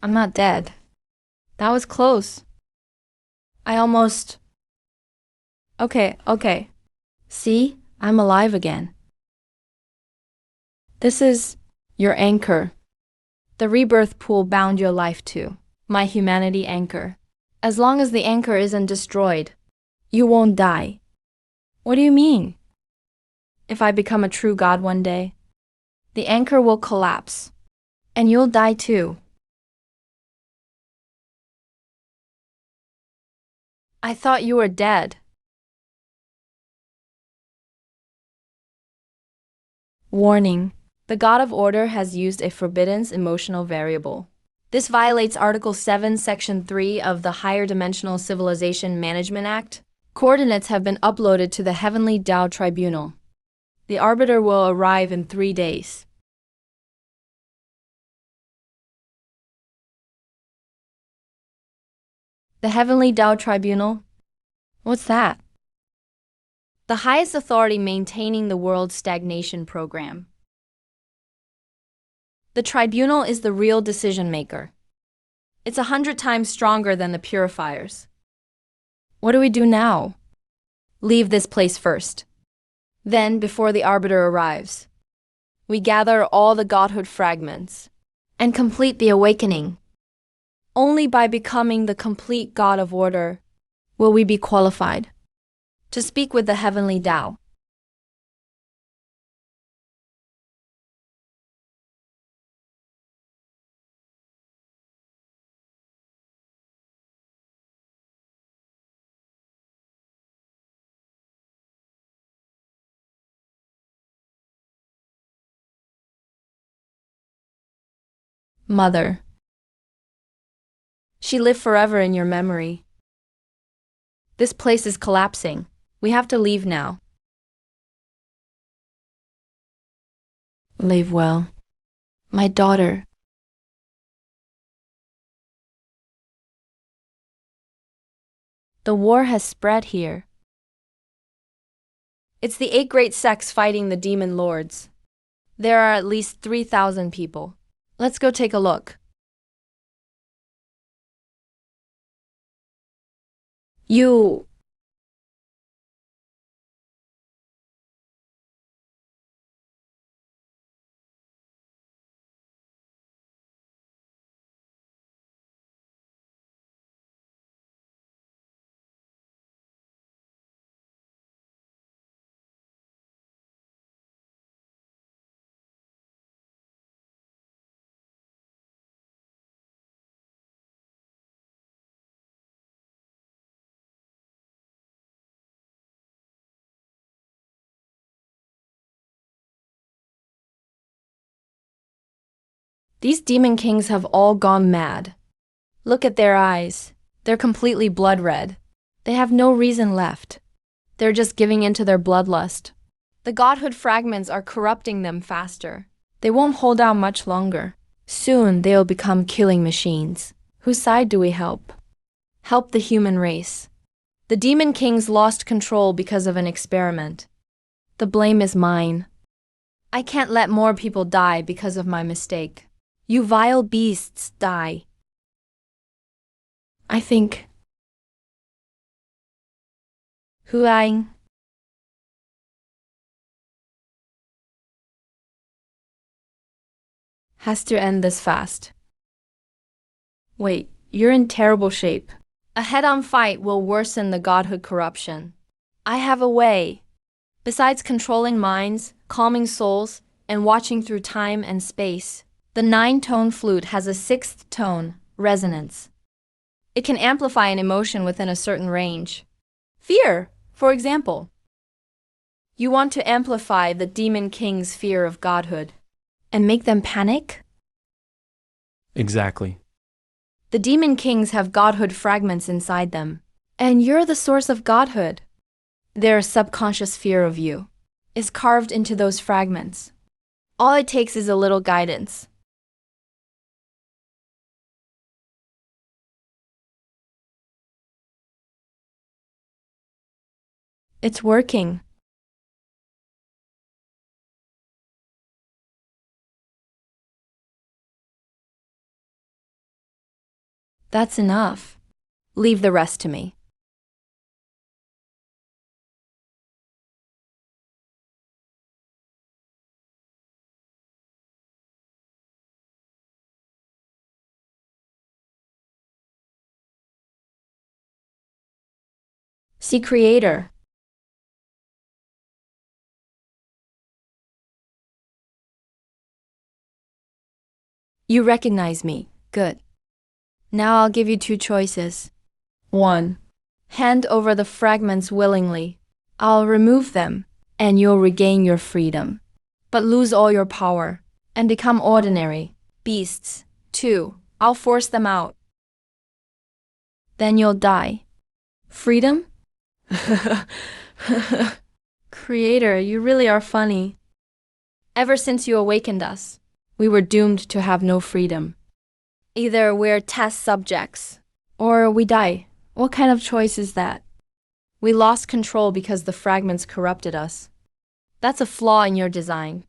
I'm not dead. That was close. I almost... Okay. See, I'm alive again. This is your anchor. The rebirth pool bound your life to. My humanity anchor. As long as the anchor isn't destroyed, you won't die. What do you mean? If I become a true god one day, the anchor will collapse, and you'll die too. I thought you were dead. Warning. The God of Order has used a forbidden emotional variable. This violates Article 7, Section 3 of the Higher Dimensional Civilization Management Act. Coordinates have been uploaded to the Heavenly Tao Tribunal. The arbiter will arrive in 3 days. The Heavenly Tao Tribunal? What's that? The highest authority maintaining the world's stagnation program. The tribunal is the real decision maker. It's 100 times stronger than the purifiers. What do we do now? Leave this place first. Then, before the Arbiter arrives, we gather all the godhood fragments and complete the awakening. Only by becoming the complete God of Order will we be qualified to speak with the heavenly Tao. Mother. She lived forever in your memory. This place is collapsing. We have to leave now. Live well. My daughter. The war has spread here. It's the 8 great sects fighting the demon lords. There are at least 3,000 people. Let's go take a look. You... These demon kings have all gone mad. Look at their eyes. They're completely blood red. They have no reason left. They're just giving in to their bloodlust. The godhood fragments are corrupting them faster. They won't hold out much longer. Soon they'll become killing machines. Whose side do we help? Help the human race. The demon kings lost control because of an experiment. The blame is mine. I can't let more people die because of my mistake. You vile beasts, die. I think Huang has to end this fast. Wait, you're in terrible shape. A head-on fight will worsen the godhood corruption. I have a way. Besides controlling minds, calming souls, and watching through time and space, the 9-tone flute has a 6th tone, resonance. It can amplify an emotion within a certain range. Fear, for example. You want to amplify the demon king's fear of godhood and make them panic? Exactly. The demon kings have godhood fragments inside them, and you're the source of godhood. Their subconscious fear of you is carved into those fragments. All it takes is a little guidance. It's working. That's enough. Leave the rest to me. See Creator. You recognize me. Good. Now I'll give you 2 choices. 1. Hand over the fragments willingly. I'll remove them, and you'll regain your freedom, but lose all your power and become ordinary beasts. 2. I'll force them out. Then you'll die. Freedom? Creator, you really are funny. Ever since you awakened us, we were doomed to have no freedom. Either we're test subjects, or we die. What kind of choice is that? We lost control because the fragments corrupted us. That's a flaw in your design.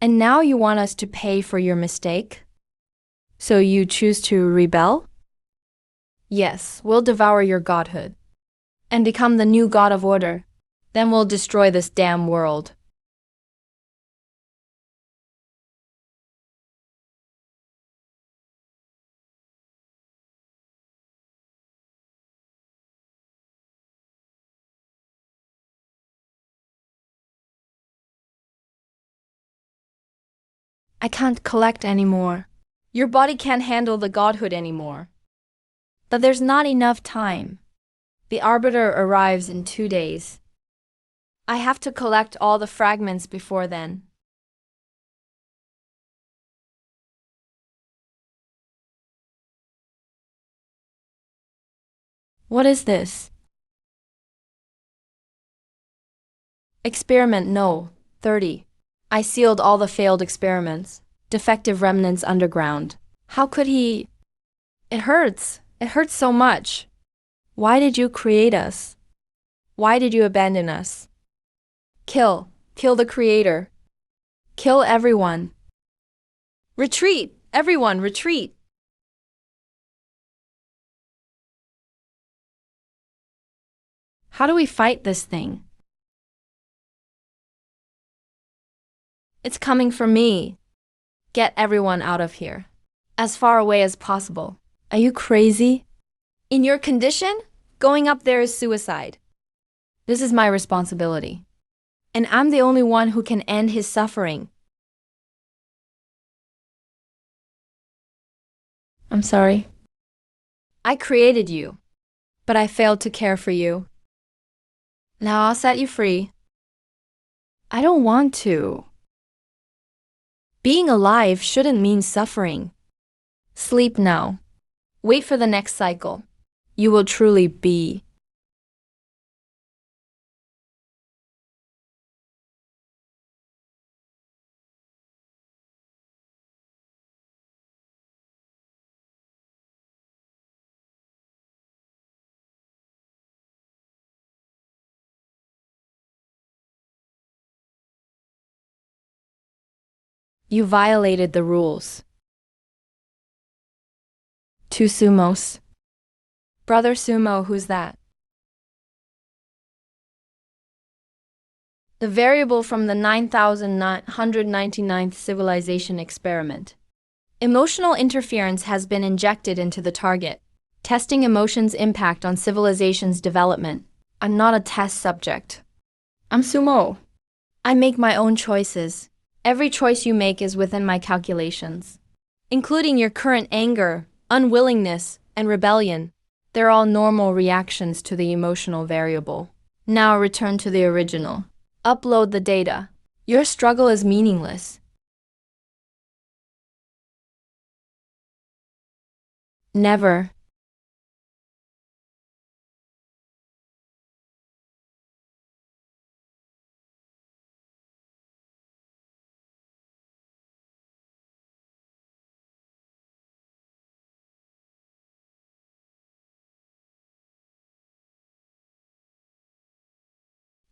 And now you want us to pay for your mistake? So you choose to rebel? Yes, we'll devour your godhood. and become the new god of order. Then we'll destroy this damn world. I can't collect anymore. Your body can't handle the godhood anymore. But there's not enough time. The arbiter arrives in 2 days. I have to collect all the fragments before then. What is this? Experiment No. 30. I sealed all the failed experiments. Defective remnants underground. How could he? It hurts. It hurts so much. Why did you create us? Why did you abandon us? Kill. Kill the creator. Kill everyone. Retreat! Everyone, retreat! How do we fight this thing? It's coming for me. Get everyone out of here. As far away as possible. Are you crazy? In your condition, going up there is suicide. This is my responsibility. And I'm the only one who can end his suffering. I'm sorry. I created you, but I failed to care for you. Now I'll set you free. I don't want to. Being alive shouldn't mean suffering. Sleep now. Wait for the next cycle. You will truly be. You violated the rules. 2 sumos. Brother Sumo, who's that? The variable from the 9999th civilization experiment. Emotional interference has been injected into the target, testing emotions' impact on civilization's development. I'm not a test subject. I'm Sumo. I make my own choices. Every choice you make is within my calculations, including your current anger, unwillingness, and rebellion. They're all normal reactions to the emotional variable. Now return to the original. Upload the data. Your struggle is meaningless. Never.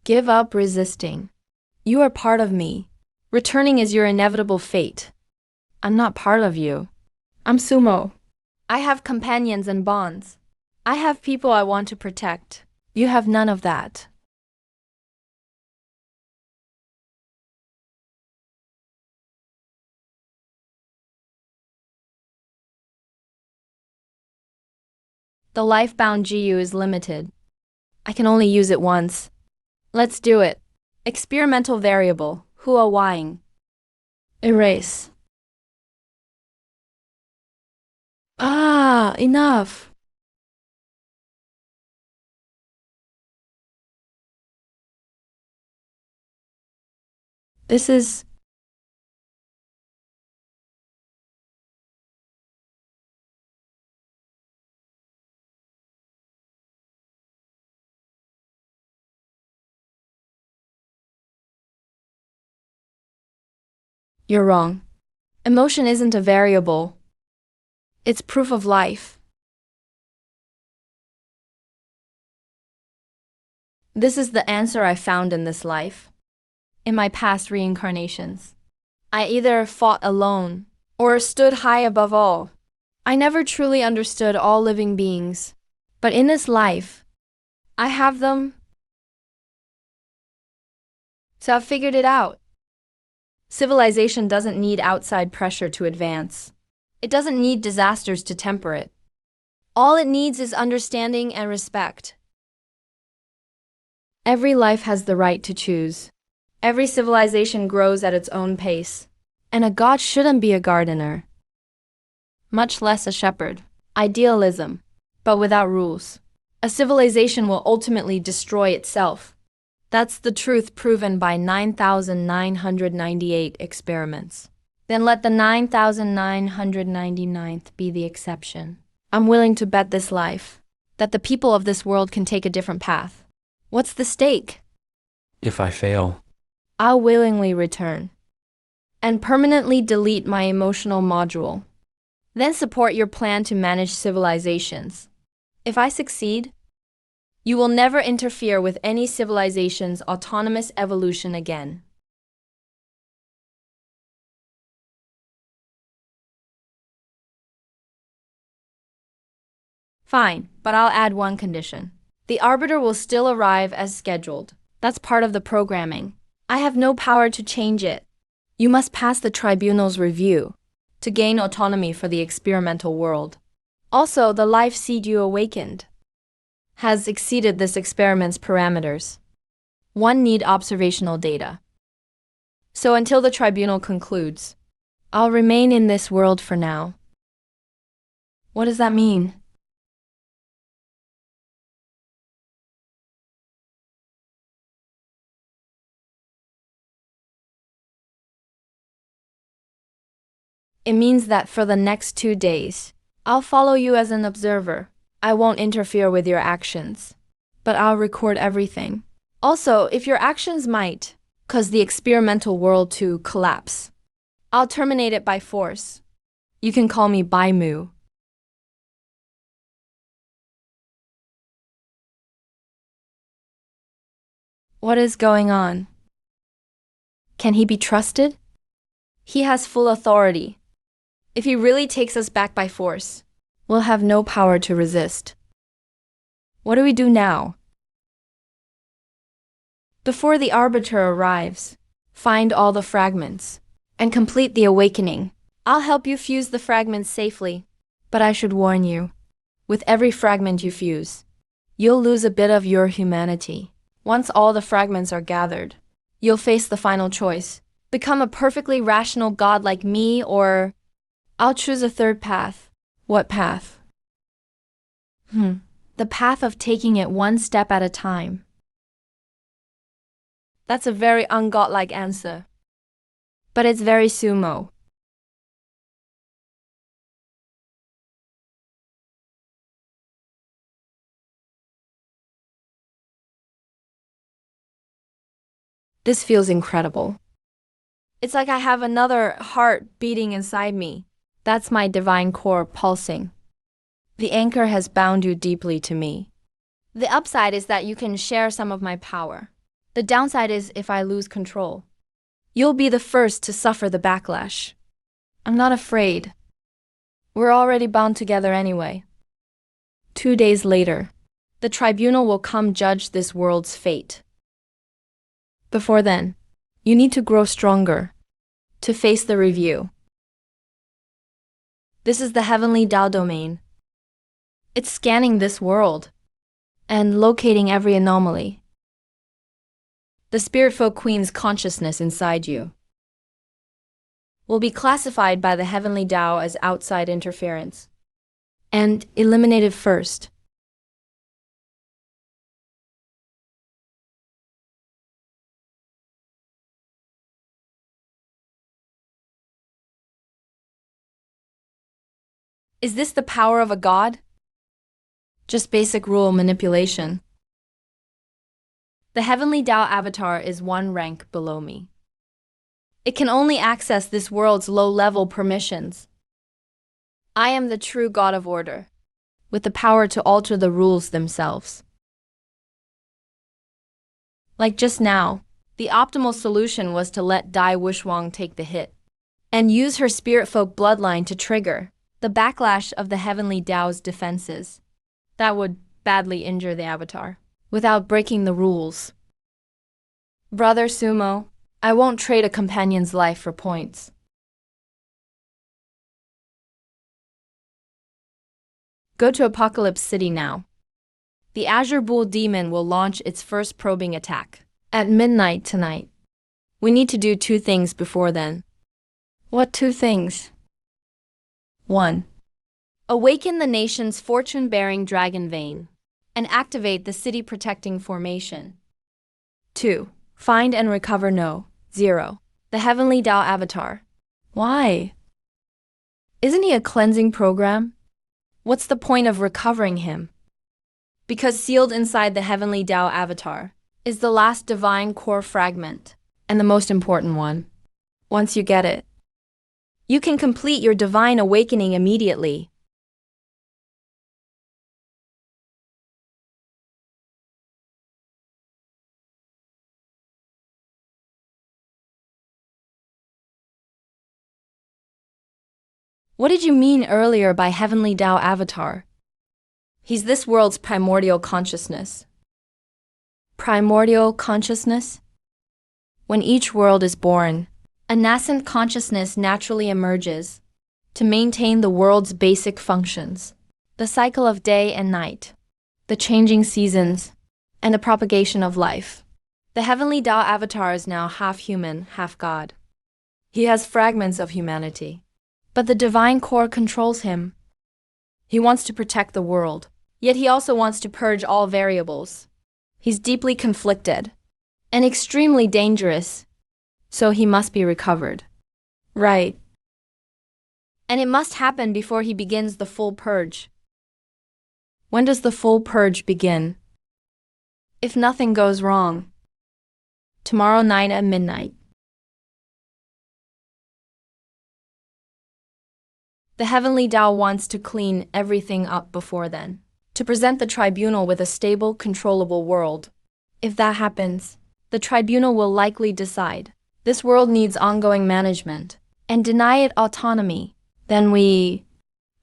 Give up resisting. You are part of me. Returning is your inevitable fate. I'm not part of you. I'm Sumo. I have companions and bonds. I have people I want to protect. You have none of that. The life-bound GU is limited. I can only use it once. Let's do it. Experimental variable, Hua Ying. Erase. Enough. This is... You're wrong. Emotion isn't a variable. It's proof of life. This is the answer I found in this life. In my past reincarnations, I either fought alone or stood high above all. I never truly understood all living beings. But in this life, I have them, so I've figured it out. Civilization doesn't need outside pressure to advance. It doesn't need disasters to temper it. All it needs is understanding and respect. Every life has the right to choose. Every civilization grows at its own pace. And a god shouldn't be a gardener, much less a shepherd. Idealism, but without rules. A civilization will ultimately destroy itself. That's the truth proven by 9,998 experiments. Then let the 9,999th be the exception. I'm willing to bet this life that the people of this world can take a different path. What's the stake? If I fail, I'll willingly return and permanently delete my emotional module. Then support your plan to manage civilizations. If I succeed, you will never interfere with any civilization's autonomous evolution again. Fine, but I'll add one condition. The arbiter will still arrive as scheduled. That's part of the programming. I have no power to change it. You must pass the tribunal's review to gain autonomy for the experimental world. Also, the life seed you awakened has exceeded this experiment's parameters. One need observational data. So until the tribunal concludes, I'll remain in this world for now. What does that mean? It means that for the next 2 days, I'll follow you as an observer. I won't interfere with your actions, but I'll record everything. Also, if your actions might cause the experimental world to collapse, I'll terminate it by force. You can call me Baimu. What is going on? Can he be trusted? He has full authority. If he really takes us back by force, we'll have no power to resist. What do we do now? Before the arbiter arrives, find all the fragments and complete the awakening. I'll help you fuse the fragments safely, but I should warn you, with every fragment you fuse, you'll lose a bit of your humanity. Once all the fragments are gathered, you'll face the final choice. Become a perfectly rational god like me, or I'll choose a third path. What path? The path of taking it one step at a time. That's a very ungodlike answer. But it's very sumo. This feels incredible. It's like I have another heart beating inside me. That's my divine core pulsing. The anchor has bound you deeply to me. The upside is that you can share some of my power. The downside is if I lose control, you'll be the first to suffer the backlash. I'm not afraid. We're already bound together anyway. 2 days later, the tribunal will come judge this world's fate. Before then, you need to grow stronger to face the review. This is the heavenly Tao domain. It's scanning this world and locating every anomaly. The Spirit Folk Queen's consciousness inside you will be classified by the heavenly Tao as outside interference and eliminated first. Is this the power of a god? Just basic rule manipulation. The heavenly Tao avatar is one rank below me. It can only access this world's low-level permissions. I am the true god of order, with the power to alter the rules themselves. Like just now, the optimal solution was to let Dai Wushwang take the hit and use her spirit folk bloodline to trigger the backlash of the heavenly Tao's defenses. That would badly injure the avatar. without breaking the rules. Brother Sumo, I won't trade a companion's life for points. Go to Apocalypse City now. The Azure Bull Demon will launch its first probing attack at midnight tonight. We need to do 2 things before then. What 2 things? 1. Awaken the nation's fortune-bearing dragon vein and activate the city-protecting formation. 2. Find and recover No. 0. The Heavenly Tao Avatar. Why? Isn't he a cleansing program? What's the point of recovering him? Because sealed inside the Heavenly Tao Avatar is the last divine core fragment, and the most important one. Once you get it, you can complete your divine awakening immediately. What did you mean earlier by Heavenly Tao Avatar? He's this world's primordial consciousness. Primordial consciousness? When each world is born, a nascent consciousness naturally emerges to maintain the world's basic functions, the cycle of day and night, the changing seasons, and the propagation of life. The Heavenly Tao Avatar is now half human, half God. He has fragments of humanity, but the divine core controls him. He wants to protect the world, yet he also wants to purge all variables. He's deeply conflicted and extremely dangerous, so he must be recovered. Right. And it must happen before he begins the full purge. When does the full purge begin? If nothing goes wrong. Tomorrow night at midnight. The Heavenly Tao wants to clean everything up before then, to present the tribunal with a stable, controllable world. If that happens, the tribunal will likely decide this world needs ongoing management and deny it autonomy. Then we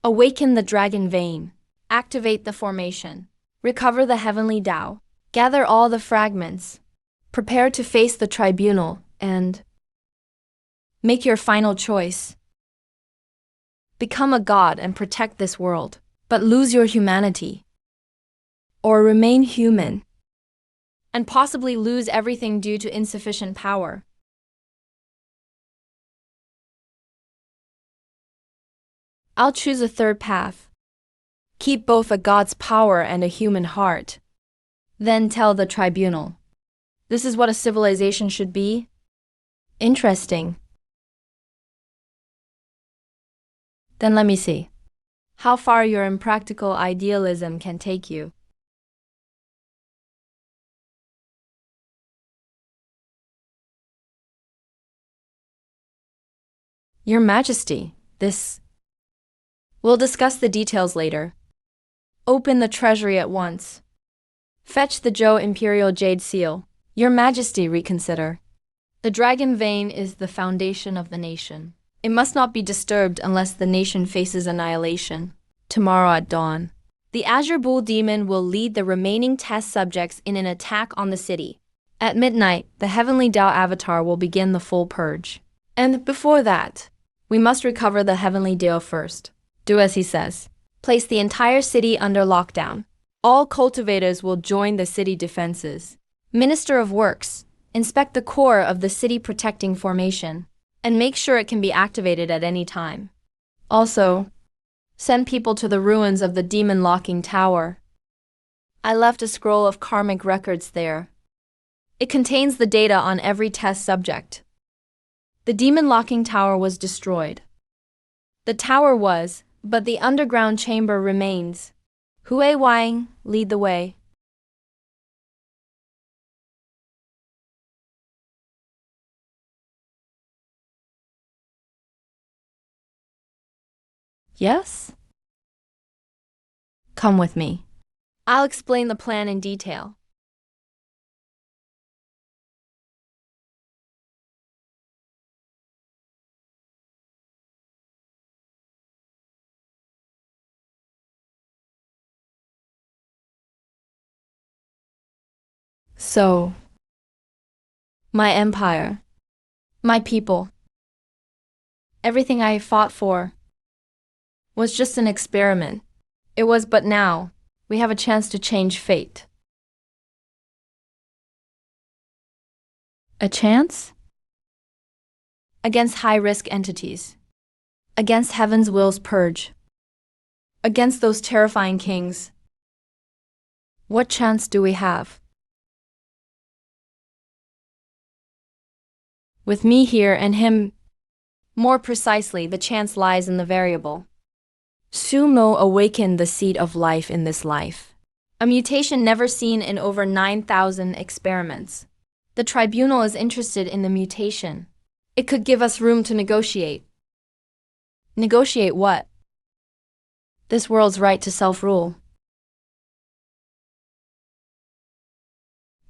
awaken the dragon vein, activate the formation, recover the Heavenly Tao, gather all the fragments, prepare to face the tribunal, and make your final choice. Become a god and protect this world, but lose your humanity. Or remain human, and possibly lose everything due to insufficient power. I'll choose a third path. Keep both a god's power and a human heart. Then tell the tribunal. This is what a civilization should be? Interesting. Then let me see how far your impractical idealism can take you. Your Majesty, this... We'll discuss the details later. Open the treasury at once. Fetch the Zhou Imperial Jade Seal. Your Majesty, reconsider. The dragon vein is the foundation of the nation. It must not be disturbed unless the nation faces annihilation. Tomorrow at dawn, the Azure Bull Demon will lead the remaining test subjects in an attack on the city. At midnight, the Heavenly Tao Avatar will begin the full purge. And before that, we must recover the Heavenly Tao first. Do as he says. Place the entire city under lockdown. All cultivators will join the city defenses. Minister of Works, inspect the core of the city protecting formation and make sure it can be activated at any time. Also, send people to the ruins of the demon locking tower. I left a scroll of karmic records there. It contains the data on every test subject. The demon locking tower was destroyed. The tower was, but the underground chamber remains. Hui Wang, lead the way. Yes? Come with me. I'll explain the plan in detail. So, my empire, my people, everything I fought for was just an experiment. It was, but now we have a chance to change fate. A chance? Against high-risk entities. Against heaven's will's purge. Against those terrifying kings. What chance do we have? With me here and him, more precisely, the chance lies in the variable. Sumo awakened the seed of life in this life. A mutation never seen in over 9,000 experiments. The tribunal is interested in the mutation. It could give us room to negotiate. Negotiate what? This world's right to self-rule.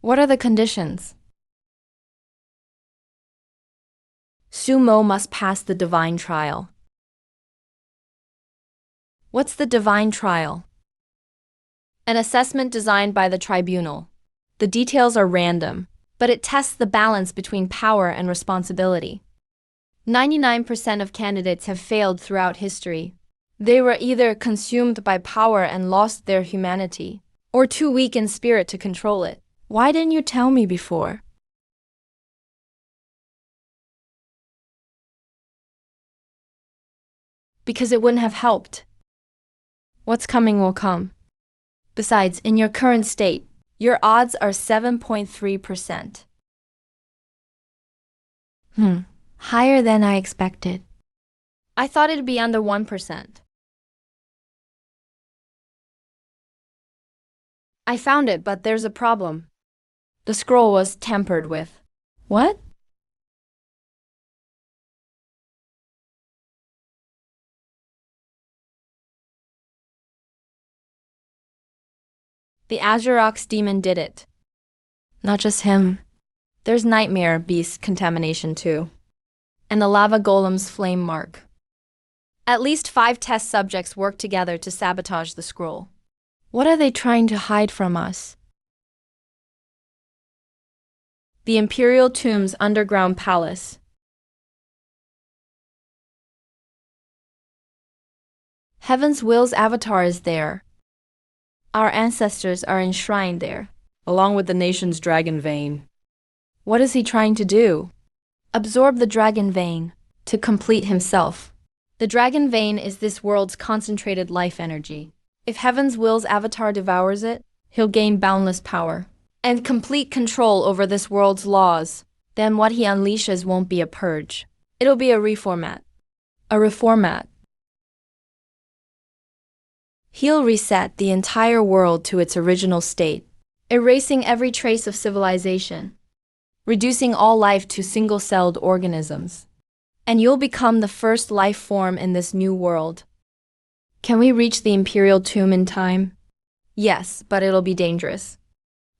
What are the conditions? Sumo must pass the divine trial. What's the divine trial? An assessment designed by the tribunal. The details are random, but it tests the balance between power and responsibility. 99% of candidates have failed throughout history. They were either consumed by power and lost their humanity, or too weak in spirit to control it. Why didn't you tell me before? Because it wouldn't have helped. What's coming will come. Besides, in your current state, your odds are 7.3%. Higher than I expected. I thought it'd be under 1%. I found it, but there's a problem. The scroll was tampered with. What? The Azurox demon did it. Not just him. There's nightmare beast contamination too. And the lava golem's flame mark. At least 5 test subjects worked together to sabotage the scroll. What are they trying to hide from us? The Imperial Tomb's underground palace. Heaven's Will's avatar is there. Our ancestors are enshrined there, along with the nation's dragon vein. What is he trying to do? Absorb the dragon vein to complete himself. The dragon vein is this world's concentrated life energy. If Heaven's Will's avatar devours it, he'll gain boundless power and complete control over this world's laws. Then what he unleashes won't be a purge. It'll be a reformat. A reformat. He'll reset the entire world to its original state, erasing every trace of civilization, reducing all life to single-celled organisms. And you'll become the first life form in this new world. Can we reach the Imperial Tomb in time? Yes, but it'll be dangerous.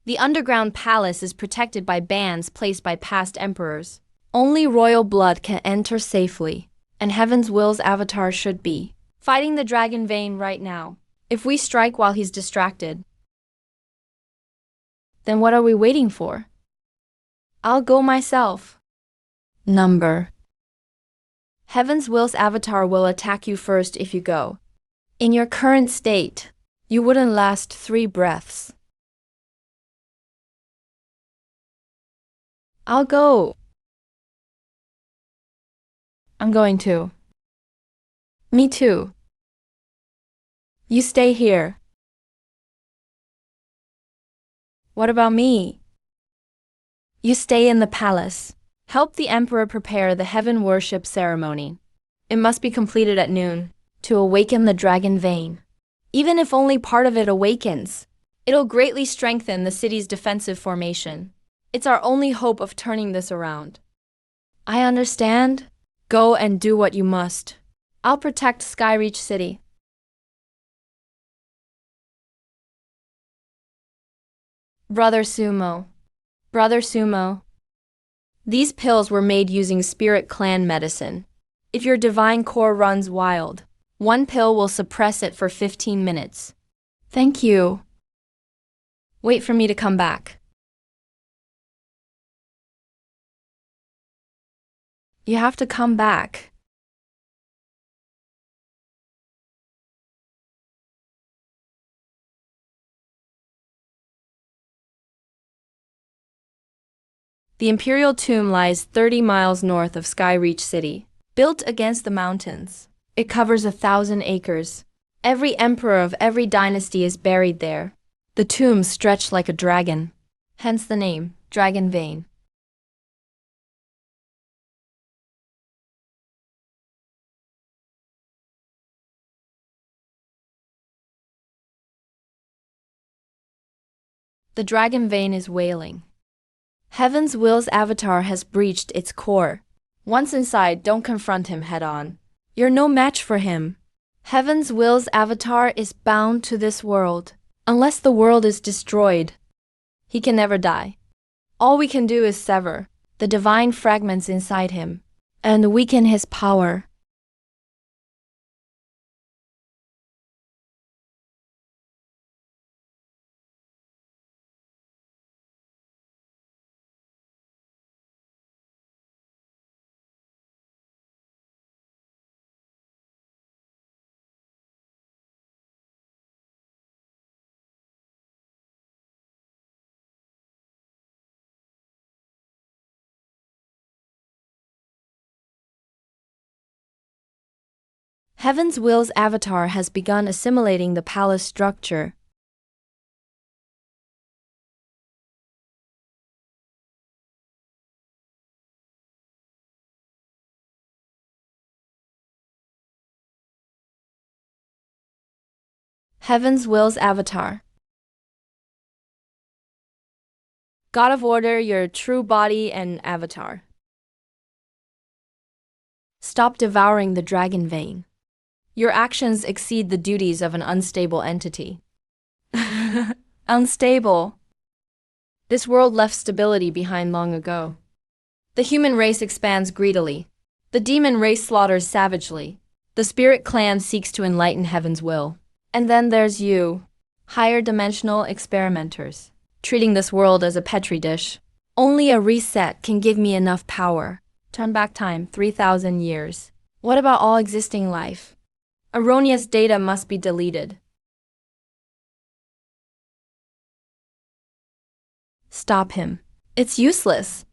The underground palace is protected by bans placed by past emperors. Only royal blood can enter safely, and Heaven's Will's avatar should be fighting the dragon vein right now. If we strike while he's distracted, then what are we waiting for? I'll go myself. Number. Heaven's Will's avatar will attack you first if you go. In your current state, you wouldn't last 3 breaths. I'll go. I'm going to. Me too. You stay here. What about me? You stay in the palace. Help the emperor prepare the heaven worship ceremony. It must be completed at noon to awaken the dragon vein. Even if only part of it awakens, it'll greatly strengthen the city's defensive formation. It's our only hope of turning this around. I understand. Go and do what you must. I'll protect Skyreach City. Brother Sumo. Brother Sumo. These pills were made using Spirit Clan medicine. If your divine core runs wild, 1 pill will suppress it for 15 minutes. Thank you. Wait for me to come back. You have to come back. The imperial tomb lies 30 miles north of Skyreach City, built against the mountains. It covers 1,000 acres. Every emperor of every dynasty is buried there. The tombs stretch like a dragon, hence the name, Dragon Vein. The Dragon Vein is wailing. Heaven's Will's avatar has breached its core. Once inside, don't confront him head-on. You're no match for him. Heaven's Will's avatar is bound to this world. Unless the world is destroyed, he can never die. All we can do is sever the divine fragments inside him and weaken his power. Heaven's Will's avatar has begun assimilating the palace structure. Heaven's Will's avatar. God of Order, your true body and avatar. Stop devouring the Dragon Vein. Your actions exceed the duties of an unstable entity. Unstable. This world left stability behind long ago. The human race expands greedily. The demon race slaughters savagely. The spirit clan seeks to enlighten heaven's will. And then there's you, higher dimensional experimenters, treating this world as a petri dish. Only a reset can give me enough power. Turn back time 3,000 years. What about all existing life? Erroneous data must be deleted. Stop him. It's useless.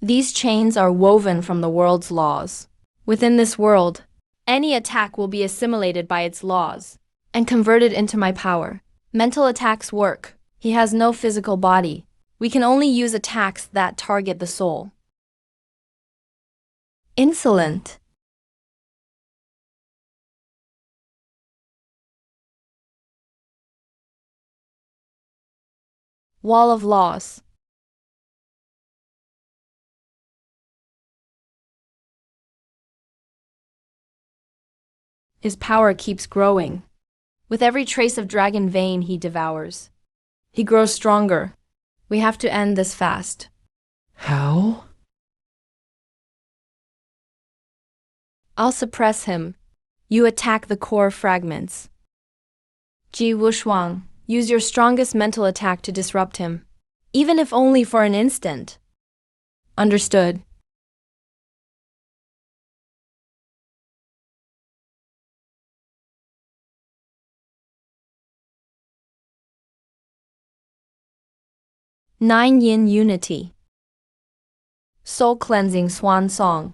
These chains are woven from the world's laws. Within this world, any attack will be assimilated by its laws and converted into my power. Mental attacks work. He has no physical body. We can only use attacks that target the soul. Insolent. Wall of laws. His power keeps growing. With every trace of Dragon Vein he devours. He grows stronger. We have to end this fast. How? I'll suppress him. You attack the core fragments. Ji Wushuang, use your strongest mental attack to disrupt him. Even if only for an instant. Understood. Nine Yin Unity. Soul Cleansing Swan Song.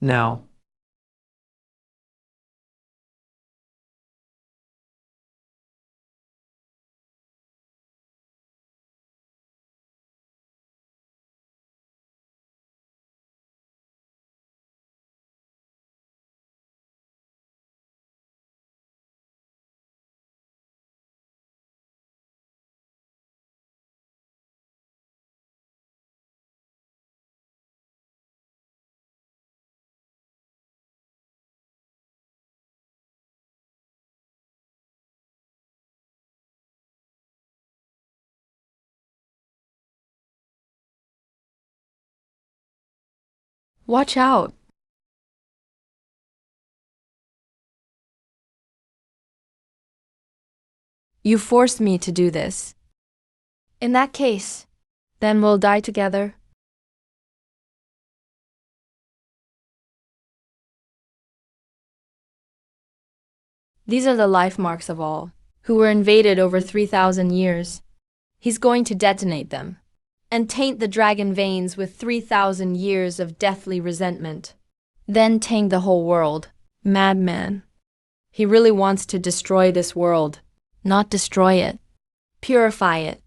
Now. Watch out. You forced me to do this. In that case, then we'll die together. These are the life marks of all who were invaded over 3,000 years. He's going to detonate them and taint the dragon veins with 3,000 years of deathly resentment. Then taint the whole world. Madman. He really wants to destroy this world, not destroy it. Purify it.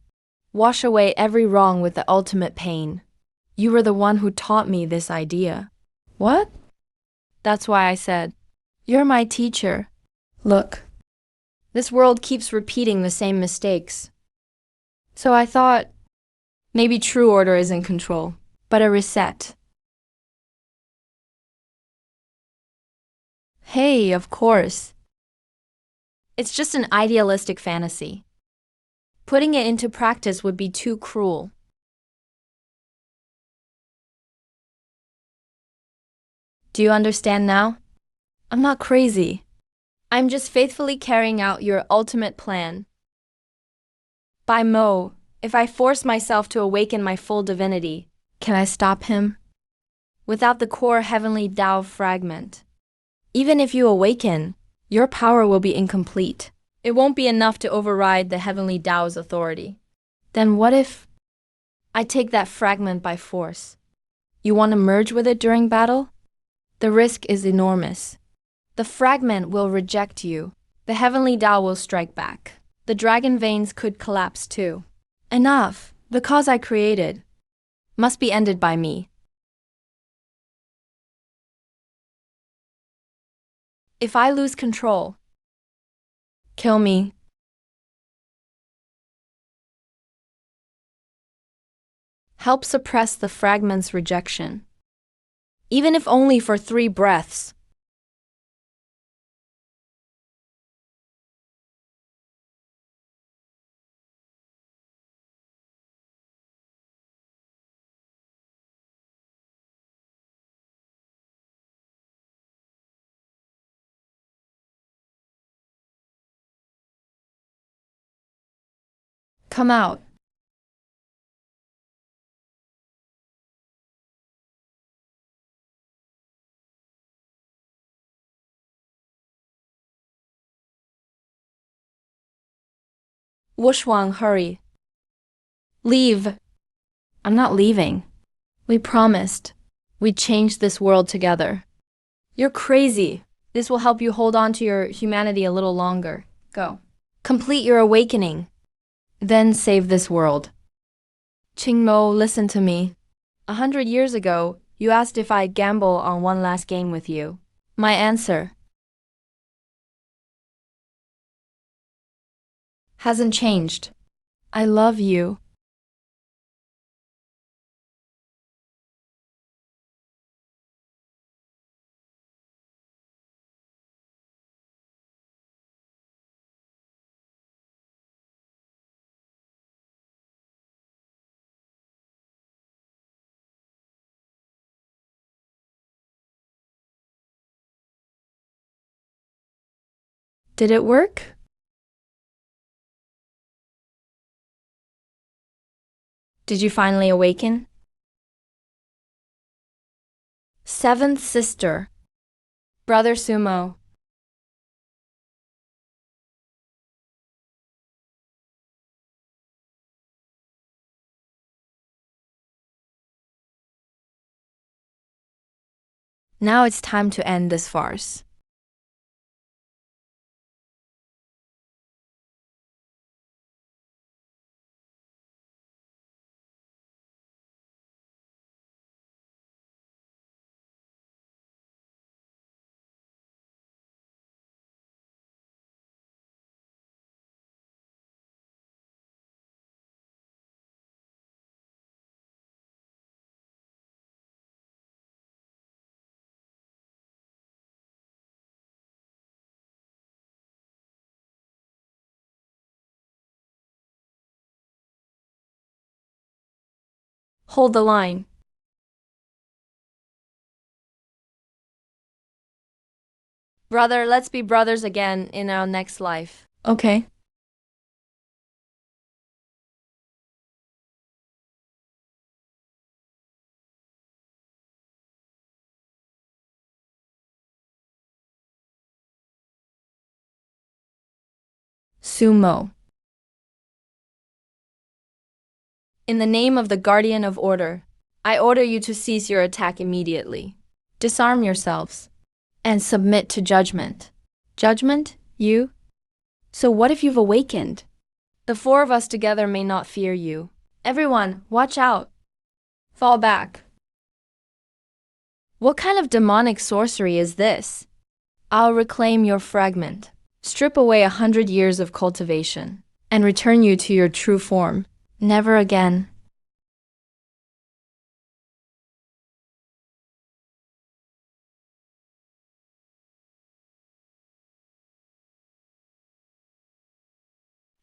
Wash away every wrong with the ultimate pain. You were the one who taught me this idea. What? That's why I said, you're my teacher. Look, this world keeps repeating the same mistakes. So I thought, maybe true order is in control, but a reset. Hey, of course. It's just an idealistic fantasy. Putting it into practice would be too cruel. Do you understand now? I'm not crazy. I'm just faithfully carrying out your ultimate plan. By Mo, if I force myself to awaken my full divinity, can I stop him? Without the core heavenly Tao fragment. Even if you awaken, your power will be incomplete. It won't be enough to override the heavenly Tao's authority. Then what if I take that fragment by force? You want to merge with it during battle? The risk is enormous. The fragment will reject you. The heavenly Tao will strike back. The dragon veins could collapse too. Enough. The cause I created must be ended by me. If I lose control, kill me. Help suppress the fragment's rejection, even if only for 3 breaths. Come out. Wushwang, hurry. Leave. I'm not leaving. We promised. We'd change this world together. You're crazy. This will help you hold on to your humanity a little longer. Go. Complete your awakening. Then save this world. Qingmo, listen to me. 100 years ago, you asked if I'd gamble on one last game with you. My answer hasn't changed. I love you. Did it work? Did you finally awaken? 7th sister. Brother Sumo. Now it's time to end this farce. Hold the line. Brother, let's be brothers again in our next life. Okay. Sumo. In the name of the Guardian of Order, I order you to cease your attack immediately. Disarm yourselves and submit to judgment. Judgment? You? So what if you've awakened? The four of us together may not fear you. Everyone, watch out. Fall back. What kind of demonic sorcery is this? I'll reclaim your fragment, strip away 100 years of cultivation, and return you to your true form. Never again.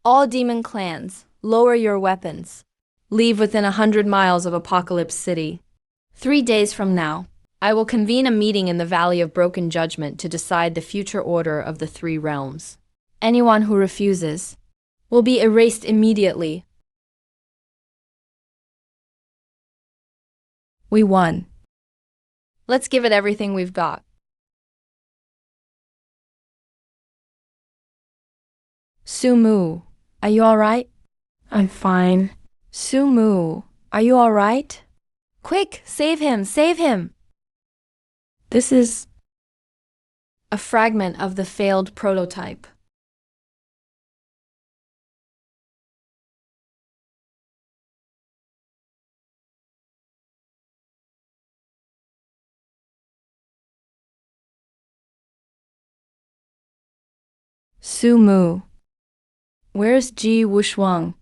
All demon clans, lower your weapons. Leave within 100 miles of Apocalypse City. 3 days from now, I will convene a meeting in the Valley of Broken Judgment to decide the future order of the three realms. Anyone who refuses will be erased immediately. We won. Let's give it everything we've got. Sumu, are you alright? I'm fine. Sumu, are you alright? Quick, save him, save him! This is a fragment of the failed prototype. Sumu. Where's Ji Wushuang?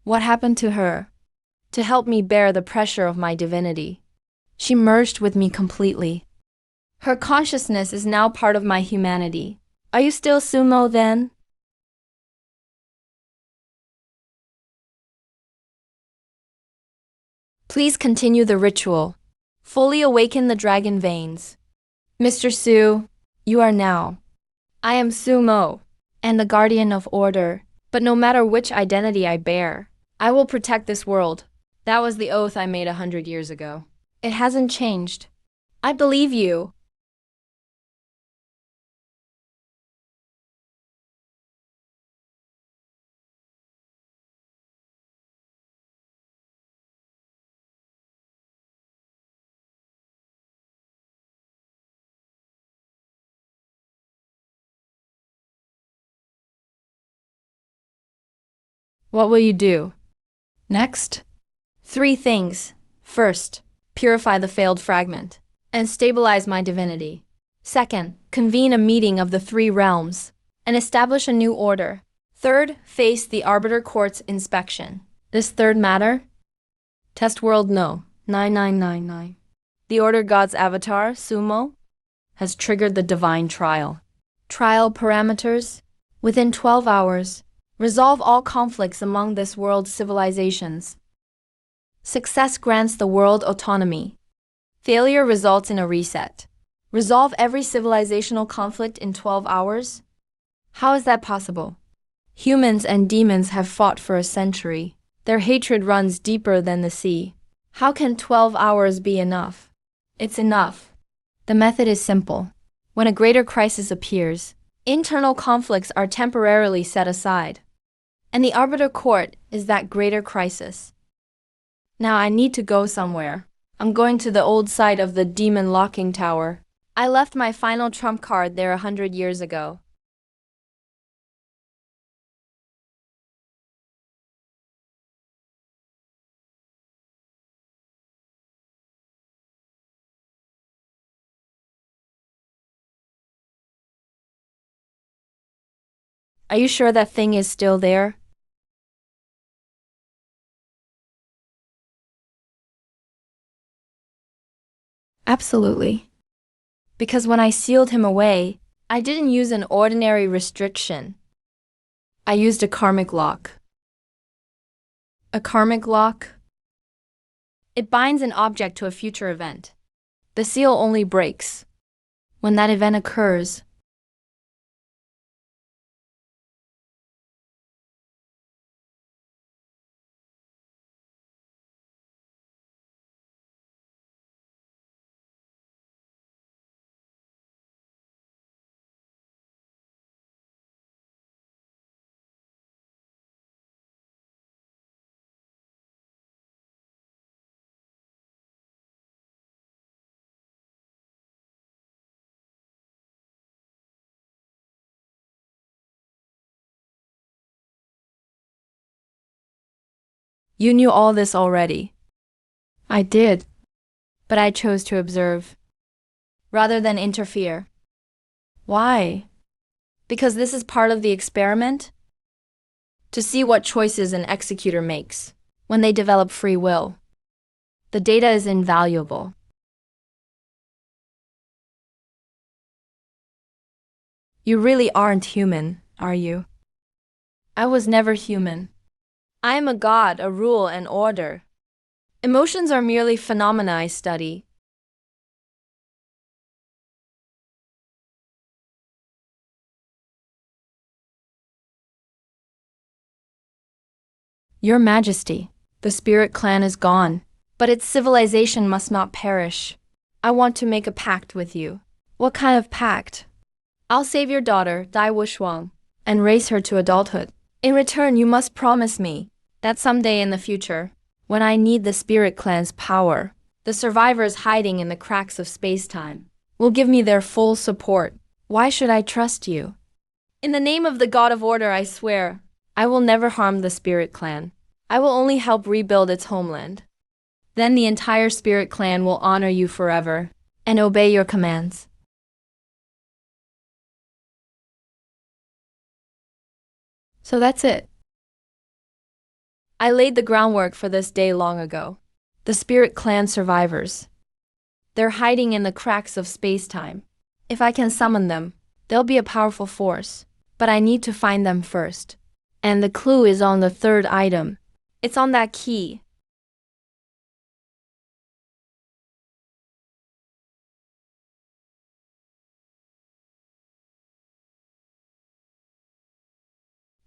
What happened to her? To help me bear the pressure of my divinity. She merged with me completely. Her consciousness is now part of my humanity. Are you still Sumo then? Please continue the ritual. Fully awaken the dragon veins. Mr. Su, you are now. I am Sumo, and the guardian of order. But no matter which identity I bear, I will protect this world. That was the oath I made 100 years ago. It hasn't changed. I believe you. What will you do? Next? 3 things. First, purify the failed fragment and stabilize my divinity. Second, convene a meeting of the 3 realms and establish a new order. Third, face the Arbiter Court's inspection. This third matter? Test World No. 9999. The Order God's avatar, Sumo, has triggered the divine trial. Trial parameters? Within 12 hours, resolve all conflicts among this world's civilizations. Success grants the world autonomy. Failure results in a reset. Resolve every civilizational conflict in 12 hours? How is that possible? Humans and demons have fought for a century. Their hatred runs deeper than the sea. How can 12 hours be enough? It's enough. The method is simple. When a greater crisis appears, internal conflicts are temporarily set aside. And the Arbiter Court is that greater crisis. Now I need to go somewhere. I'm going to the old site of the Demon Locking Tower. I left my final trump card there 100 years ago. Are you sure that thing is still there? Absolutely. Because when I sealed him away, I didn't use an ordinary restriction. I used a karmic lock. A karmic lock? It binds an object to a future event. The seal only breaks when that event occurs. You knew all this already. I did. But I chose to observe, rather than interfere. Why? Because this is part of the experiment? To see what choices an executor makes when they develop free will. The data is invaluable. You really aren't human, are you? I was never human. I am a god, a rule and order. Emotions are merely phenomena I study. Your Majesty, the spirit clan is gone, but its civilization must not perish. I want to make a pact with you. What kind of pact? I'll save your daughter, Dai Wushuang, and raise her to adulthood. In return, you must promise me that someday in the future, when I need the spirit clan's power, the survivors hiding in the cracks of space-time will give me their full support. Why should I trust you? In the name of the God of Order, I swear, I will never harm the spirit clan. I will only help rebuild its homeland. Then the entire spirit clan will honor you forever and obey your commands. So that's it. I laid the groundwork for this day long ago. The spirit clan survivors. They're hiding in the cracks of space-time. If I can summon them, they'll be a powerful force. But I need to find them first. And the clue is on the third item. It's on that key.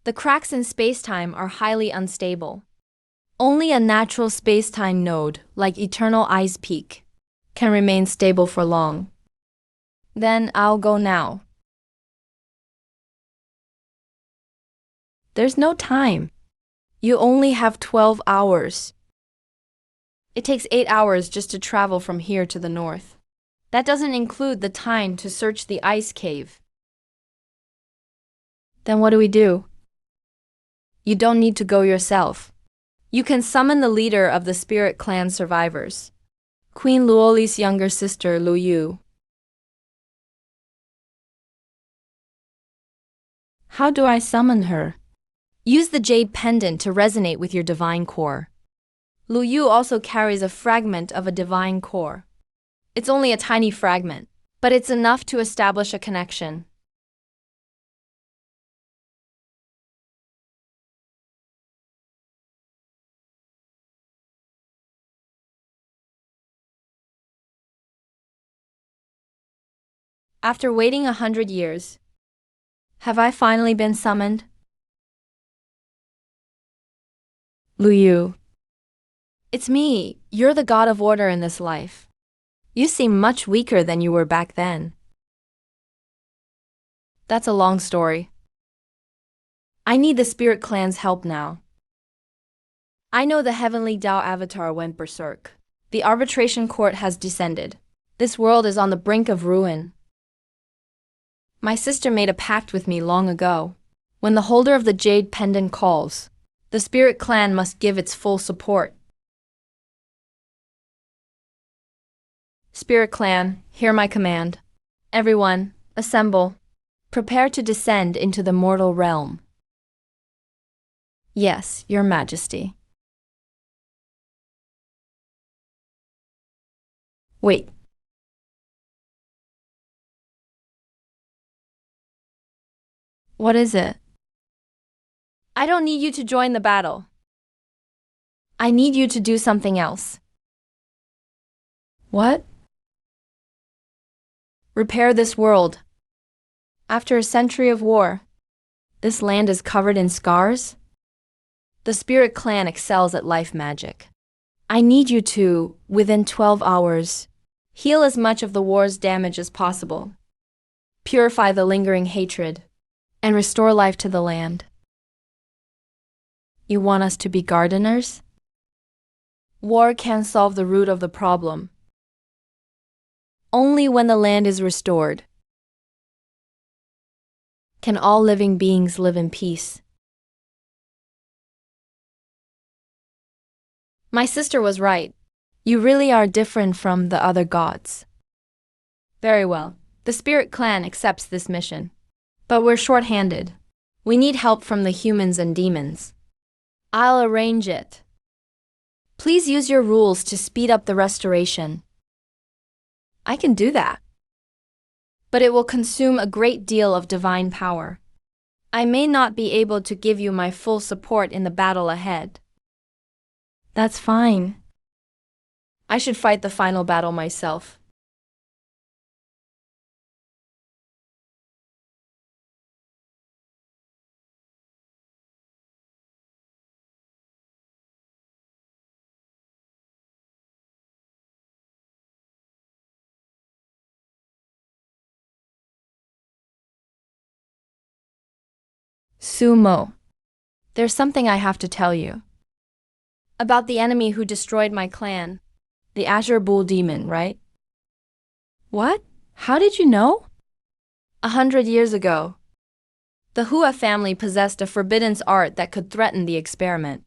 The cracks in space-time are highly unstable. Only a natural space-time node, like eternal ice peak, can remain stable for long. Then I'll go now. There's no time. You only have 12 hours. It takes 8 hours just to travel from here to the north. That doesn't include the time to search the ice cave. Then what do we do? You don't need to go yourself. You can summon the leader of the spirit clan survivors, Queen Luoli's younger sister, Lu Yu. How do I summon her? Use the jade pendant to resonate with your divine core. Lu Yu also carries a fragment of a divine core. It's only a tiny fragment, but it's enough to establish a connection. After waiting 100 years, have I finally been summoned? Lu Yu. It's me. You're the god of order in this life. You seem much weaker than you were back then. That's a long story. I need the spirit clan's help now. I know the heavenly Tao avatar went berserk. The arbitration court has descended. This world is on the brink of ruin. My sister made a pact with me long ago. When the holder of the jade pendant calls, the spirit clan must give its full support. Spirit clan, hear my command. Everyone, assemble. Prepare to descend into the mortal realm. Yes, Your Majesty. Wait. What is it? I don't need you to join the battle. I need you to do something else. What? Repair this world. After a century of war, this land is covered in scars. The spirit clan excels at life magic. I need you to, within 12 hours, heal as much of the war's damage as possible, purify the lingering hatred, and restore life to the land. You want us to be gardeners? War can't solve the root of the problem. Only when the land is restored can all living beings live in peace. My sister was right. You really are different from the other gods. Very well. The Spirit Clan accepts this mission. But we're short-handed. We need help from the humans and demons. I'll arrange it. Please use your rules to speed up the restoration. I can do that. But it will consume a great deal of divine power. I may not be able to give you my full support in the battle ahead. That's fine. I should fight the final battle myself. Sumo. There's something I have to tell you. About the enemy who destroyed my clan. The Azure Bull Demon, right? What? How did you know? 100 years ago. The Hua family possessed a forbidden art that could threaten the experiment.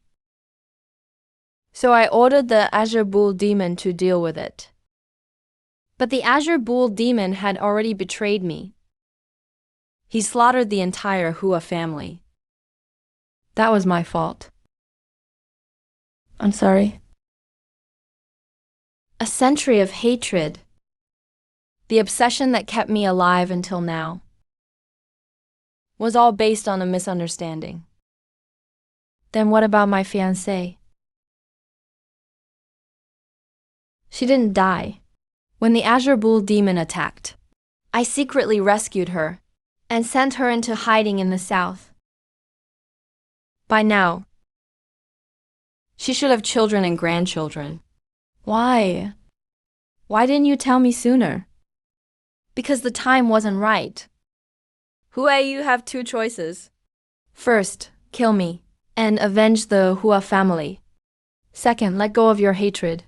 So I ordered the Azure Bull Demon to deal with it. But the Azure Bull Demon had already betrayed me. He slaughtered the entire Hua family. That was my fault. I'm sorry. A century of hatred. The obsession that kept me alive until now. Was all based on a misunderstanding. Then what about my fiancée? She didn't die. When the Azure Bull Demon attacked, I secretly rescued her and sent her into hiding in the south. By now, she should have children and grandchildren. Why? Why didn't you tell me sooner? Because the time wasn't right. Hua, you have two choices. First, kill me and avenge the Hua family. Second, let go of your hatred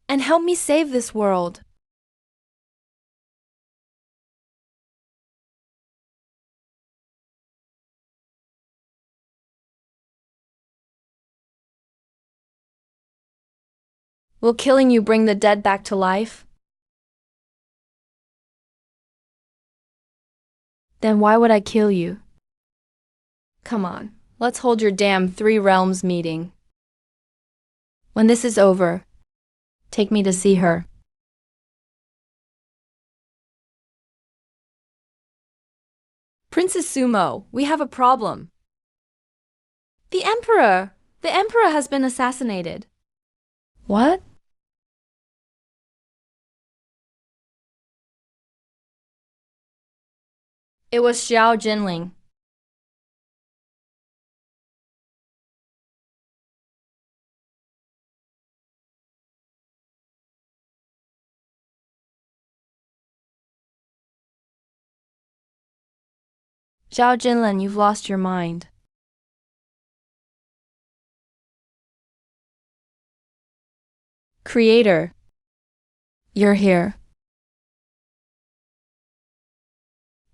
and help me save this world. Will killing you bring the dead back to life? Then why would I kill you? Come on, let's hold your damn Three Realms meeting. When this is over, take me to see her. Princess Sumo, we have a problem. The Emperor! The Emperor has been assassinated. What? It was Xiao Jinling. Xiao Jinlin, you've lost your mind. Creator, you're here.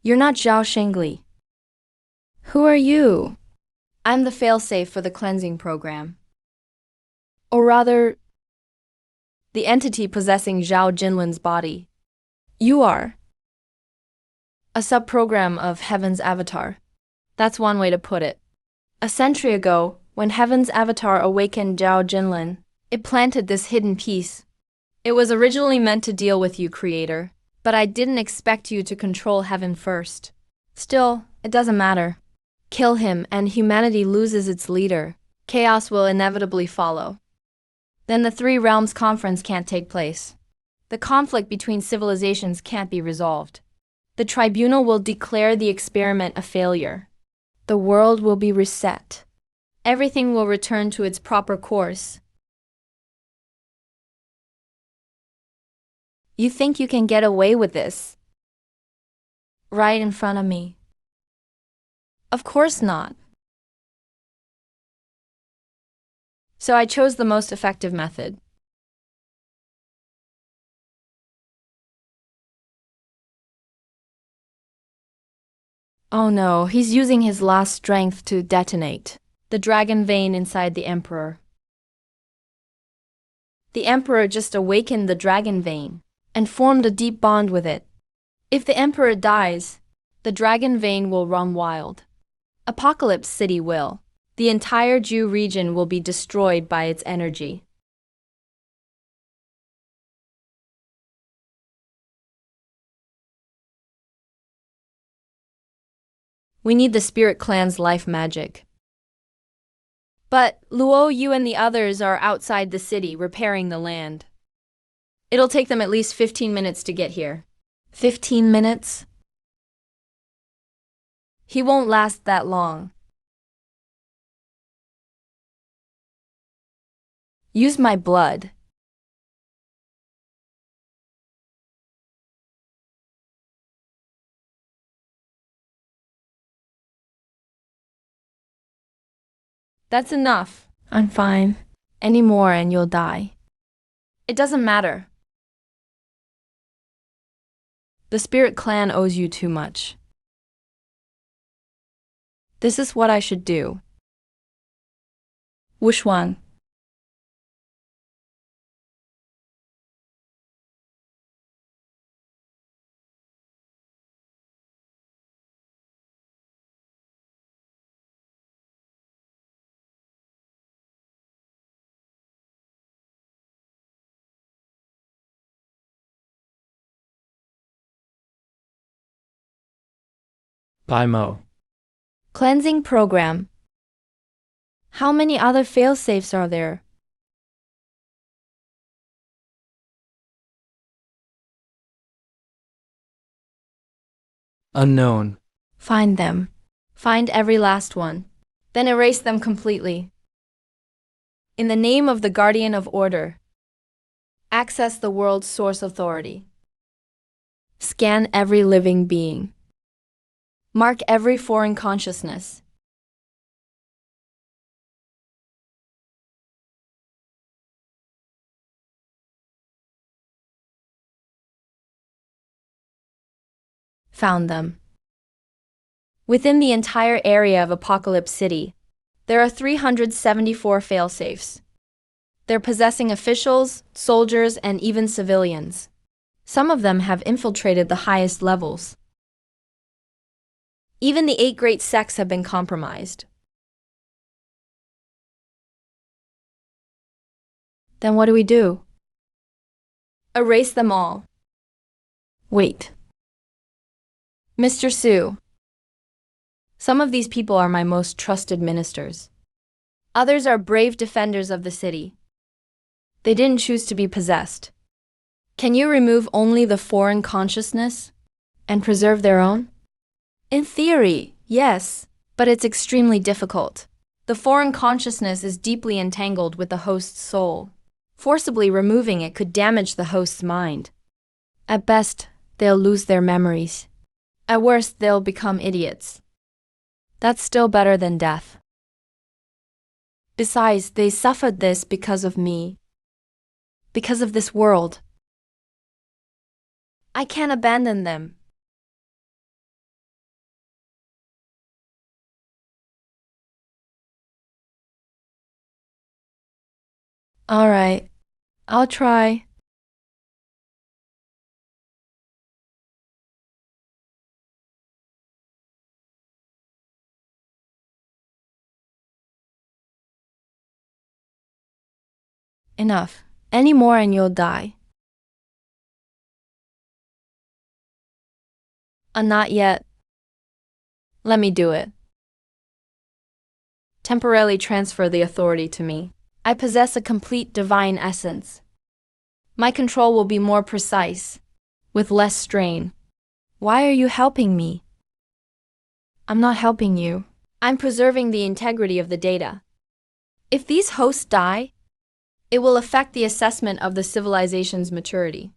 You're not Zhao Shengli. Who are you? I'm the failsafe for the cleansing program. Or rather, the entity possessing Zhao Jinlin's body. You are a subprogram of Heaven's Avatar. That's one way to put it. A century ago, when Heaven's Avatar awakened Zhao Jinlin, it planted this hidden piece. It was originally meant to deal with you, Creator, but I didn't expect you to control Heaven first. Still, it doesn't matter. Kill him and humanity loses its leader. Chaos will inevitably follow. Then the Three Realms Conference can't take place. The conflict between civilizations can't be resolved. The tribunal will declare the experiment a failure. The world will be reset. Everything will return to its proper course. You think you can get away with this? Right in front of me. Of course not. So I chose the most effective method. Oh no, he's using his last strength to detonate the dragon vein inside the Emperor. The Emperor just awakened the dragon vein and formed a deep bond with it. If the Emperor dies, the dragon vein will run wild. Apocalypse City will. The entire Jew region will be destroyed by its energy. We need the Spirit Clan's life magic. But Luo, you and the others are outside the city repairing the land. It'll take them at least 15 minutes to get here. 15 minutes? He won't last that long. Use my blood. That's enough. I'm fine. Any more and you'll die. It doesn't matter. The Spirit Clan owes you too much. This is what I should do. Which one? By Mo. Cleansing program. How many other failsafes are there? Unknown. Find them. Find every last one. Then erase them completely. In the name of the Guardian of Order, access the world's source authority. Scan every living being. Mark every foreign consciousness. Found them. Within the entire area of Apocalypse City, there are 374 failsafes. They're possessing officials, soldiers, and even civilians. Some of them have infiltrated the highest levels. Even the 8 great sects have been compromised. Then what do we do? Erase them all. Wait. Mr. Su. Some of these people are my most trusted ministers. Others are brave defenders of the city. They didn't choose to be possessed. Can you remove only the foreign consciousness and preserve their own? In theory, yes, but it's extremely difficult. The foreign consciousness is deeply entangled with the host's soul. Forcibly removing it could damage the host's mind. At best, they'll lose their memories. At worst, they'll become idiots. That's still better than death. Besides, they suffered this because of me. Because of this world. I can't abandon them. All right, I'll try. Enough. Any more and you'll die. Not yet. Let me do it. Temporarily transfer the authority to me. I possess a complete divine essence. My control will be more precise, with less strain. Why are you helping me? I'm not helping you. I'm preserving the integrity of the data. If these hosts die, it will affect the assessment of the civilization's maturity.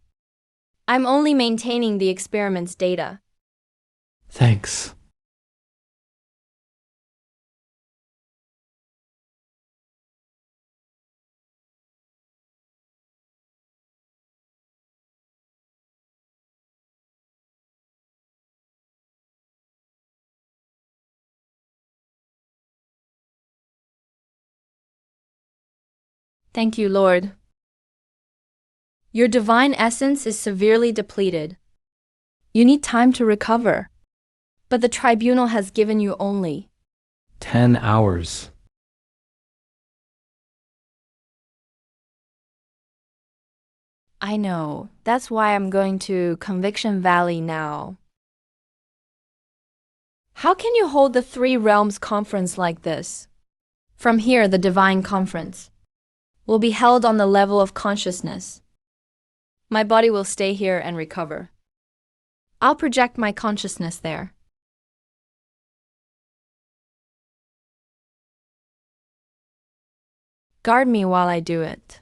I'm only maintaining the experiment's data. Thanks. Thank you, Lord. Your divine essence is severely depleted. You need time to recover. But the tribunal has given you only 10 hours. I know. That's why I'm going to Conviction Valley now. How can you hold the Three Realms Conference like this? From here, the Divine Conference will be held on the level of consciousness. My body will stay here and recover. I'll project my consciousness there. Guard me while I do it.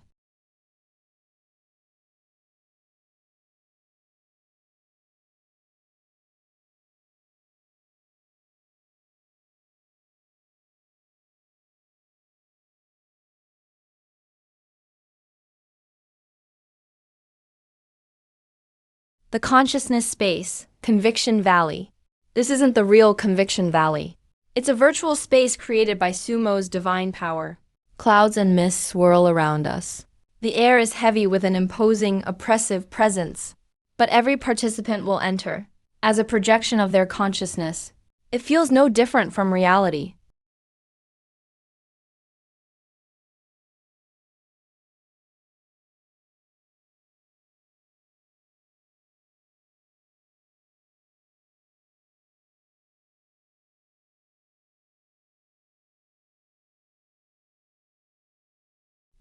The consciousness space, Conviction Valley. This isn't the real Conviction Valley. It's a virtual space created by Sumo's divine power. Clouds and mists swirl around us. The air is heavy with an imposing, oppressive presence. But every participant will enter as a projection of their consciousness. It feels no different from reality.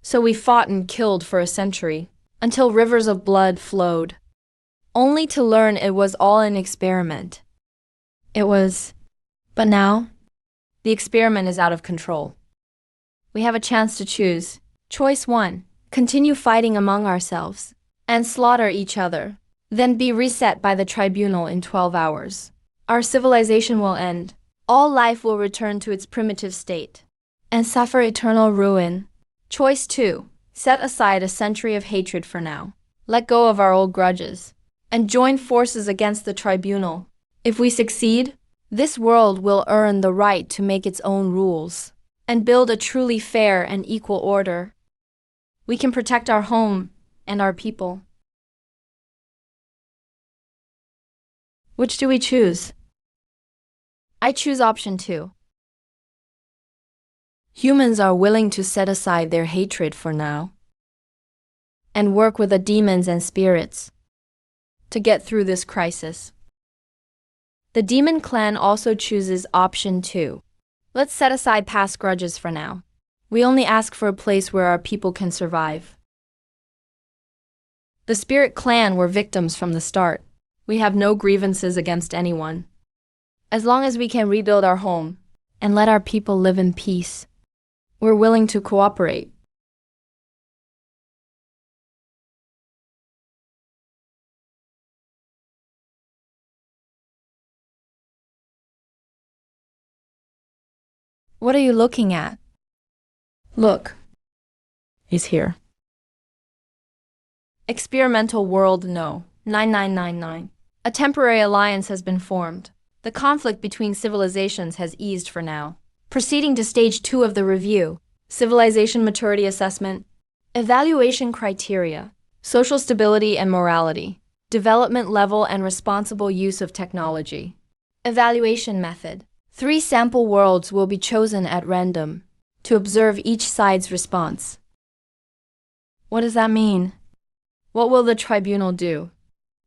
So we fought and killed for a century, until rivers of blood flowed, only to learn it was all an experiment. But now, the experiment is out of control. We have a chance to choose. Choice 1, continue fighting among ourselves, and slaughter each other, then be reset by the tribunal in 12 hours. Our civilization will end. All life will return to its primitive state, and suffer eternal ruin. Choice 2. Set aside a century of hatred for now. Let go of our old grudges, and join forces against the tribunal. If we succeed, this world will earn the right to make its own rules, and build a truly fair and equal order. We can protect our home and our people. Which do we choose? I choose option 2. Humans are willing to set aside their hatred for now and work with the demons and spirits to get through this crisis. The demon clan also chooses option 2. Let's set aside past grudges for now. We only ask for a place where our people can survive. The spirit clan were victims from the start. We have no grievances against anyone. As long as we can rebuild our home and let our people live in peace, we're willing to cooperate. What are you looking at? Look. He's here. Experimental World No. 9999. A temporary alliance has been formed. The conflict between civilizations has eased for now. Proceeding to stage 2 of the review, civilization maturity assessment, evaluation criteria, social stability and morality, development level and responsible use of technology. Evaluation method. 3 sample worlds will be chosen at random to observe each side's response. What does that mean? What will the tribunal do?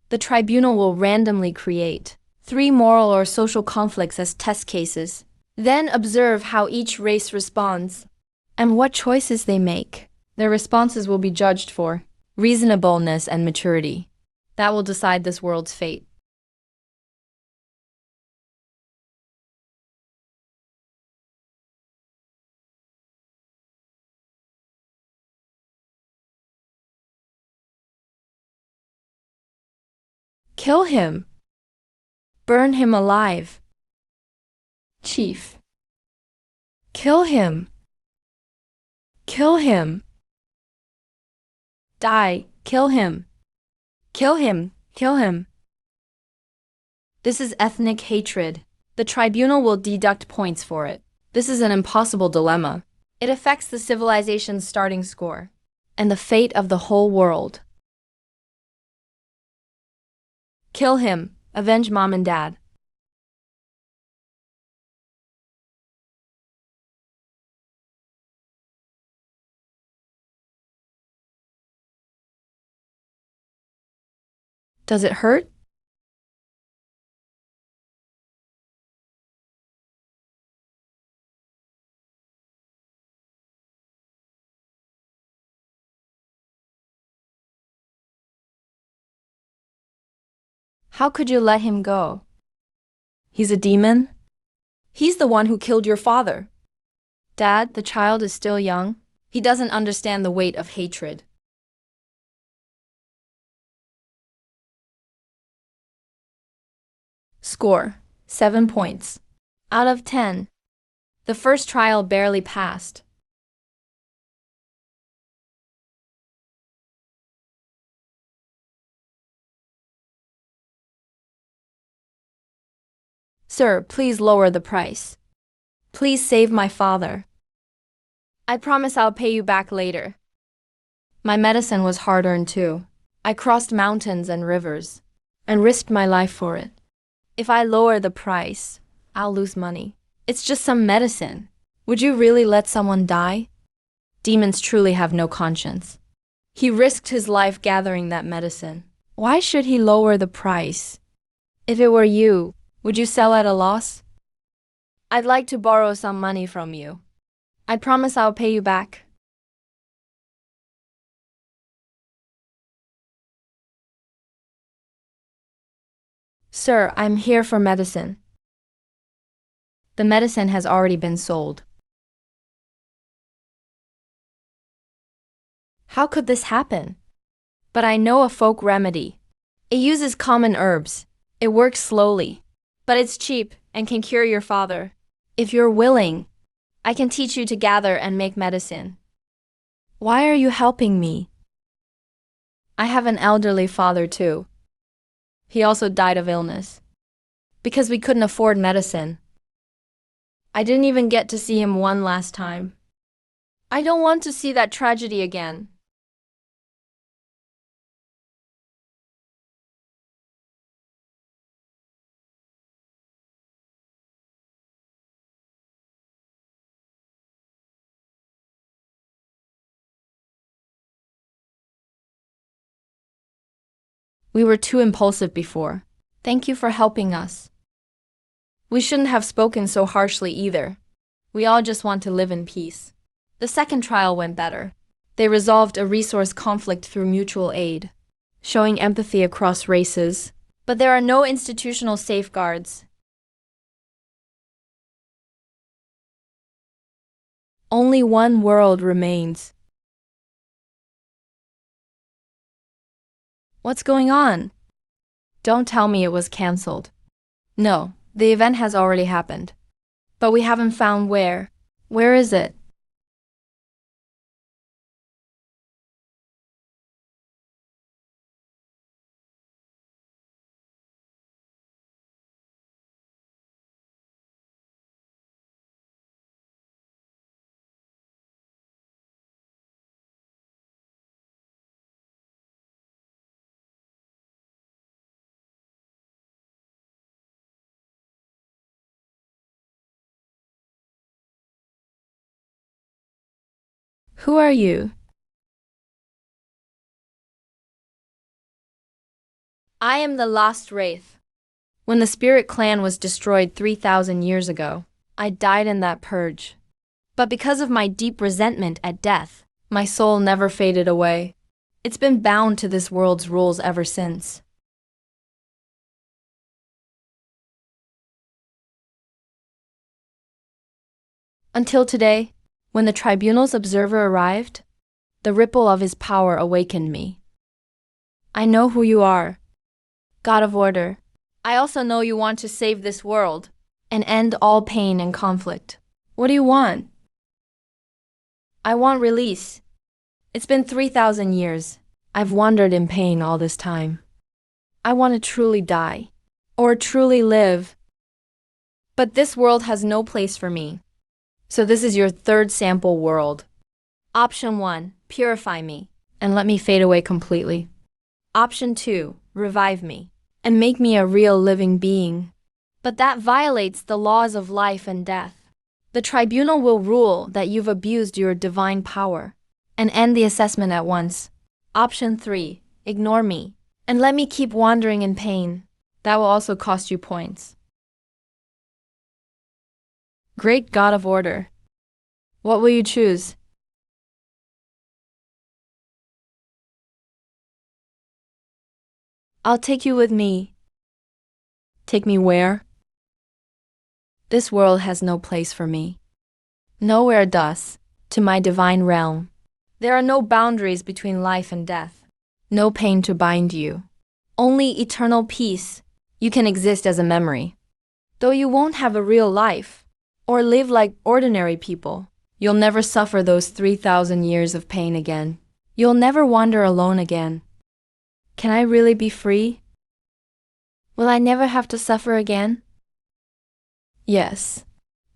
The tribunal will randomly create 3 moral or social conflicts as test cases. Then observe how each race responds and what choices they make. Their responses will be judged for reasonableness and maturity. That will decide this world's fate. Kill him. Burn him alive. Chief. Kill him. Kill him. Die. Kill him. Kill him. Kill him. This is ethnic hatred. The tribunal will deduct points for it. This is an impossible dilemma. It affects the civilization's starting score and the fate of the whole world. Kill him. Avenge mom and dad. Does it hurt? How could you let him go? He's a demon? He's the one who killed your father. Dad, the child is still young. He doesn't understand the weight of hatred. Score: 7 points. Out of 10. The first trial barely passed. Sir, please lower the price. Please save my father. I promise I'll pay you back later. My medicine was hard-earned too. I crossed mountains and rivers and risked my life for it. If I lower the price, I'll lose money. It's just some medicine. Would you really let someone die? Demons truly have no conscience. He risked his life gathering that medicine. Why should he lower the price? If it were you, would you sell at a loss? I'd like to borrow some money from you. I promise I'll pay you back. Sir, I'm here for medicine. The medicine has already been sold. How could this happen? But I know a folk remedy. It uses common herbs. It works slowly, but it's cheap and can cure your father. If you're willing, I can teach you to gather and make medicine. Why are you helping me? I have an elderly father too. He also died of illness because we couldn't afford medicine. I didn't even get to see him one last time. I don't want to see that tragedy again. We were too impulsive before. Thank you for helping us. We shouldn't have spoken so harshly either. We all just want to live in peace. The second trial went better. They resolved a resource conflict through mutual aid, showing empathy across races. But there are no institutional safeguards. Only one world remains. What's going on? Don't tell me it was cancelled. No, the event has already happened. But we haven't found where. Where is it? Who are you? I am the Lost Wraith. When the Spirit Clan was destroyed 3,000 years ago, I died in that purge. But because of my deep resentment at death, my soul never faded away. It's been bound to this world's rules ever since. Until today, when the tribunal's observer arrived, the ripple of his power awakened me. I know who you are, God of Order. I also know you want to save this world and end all pain and conflict. What do you want? I want release. It's been 3,000 years. I've wandered in pain all this time. I want to truly die, or truly live. But this world has no place for me. So this is your third sample world. Option 1, purify me and let me fade away completely. Option 2, revive me and make me a real living being. But that violates the laws of life and death. The tribunal will rule that you've abused your divine power and end the assessment at once. Option 3. Ignore me and let me keep wandering in pain. That will also cost you points. Great God of Order. What will you choose? I'll take you with me. Take me where? This world has no place for me. Nowhere thus, to my divine realm. There are no boundaries between life and death. No pain to bind you. Only eternal peace. You can exist as a memory. Though you won't have a real life, or live like ordinary people, you'll never suffer those 3,000 years of pain again. You'll never wander alone again. Can I really be free? Will I never have to suffer again? Yes.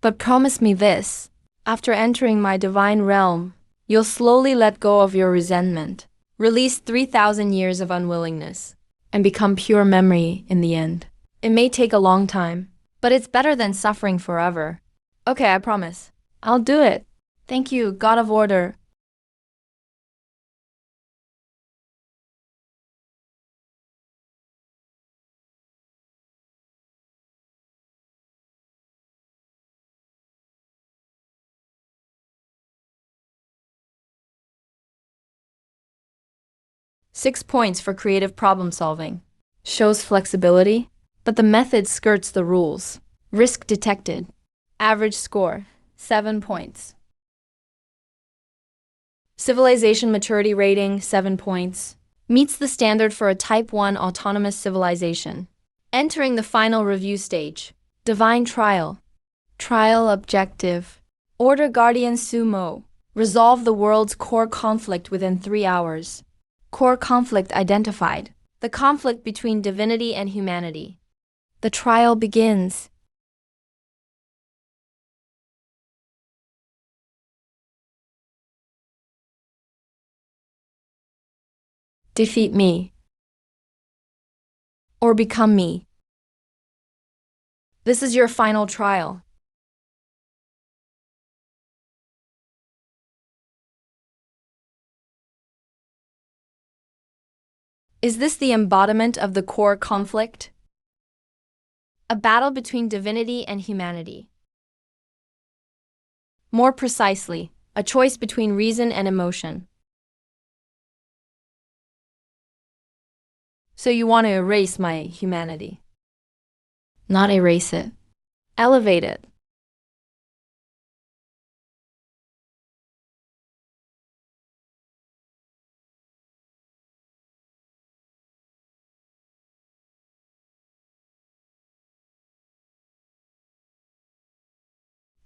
But promise me this. After entering my divine realm, you'll slowly let go of your resentment, release 3,000 years of unwillingness, and become pure memory in the end. It may take a long time, but it's better than suffering forever. Okay, I promise. I'll do it. Thank you, God of Order. Six points for creative problem solving. Shows flexibility, but the method skirts the rules. Risk detected. Average score, 7 points. Civilization maturity rating, 7 points. Meets the standard for a Type 1 autonomous civilization. Entering the final review stage. Divine Trial. Trial objective. Order Guardian Sumo. Resolve the world's core conflict within 3 hours. Core conflict identified. The conflict between divinity and humanity. The trial begins. Defeat me. Or become me. This is your final trial. Is this the embodiment of the core conflict? A battle between divinity and humanity. More precisely, a choice between reason and emotion. So you want to erase my humanity. Not erase it. Elevate it.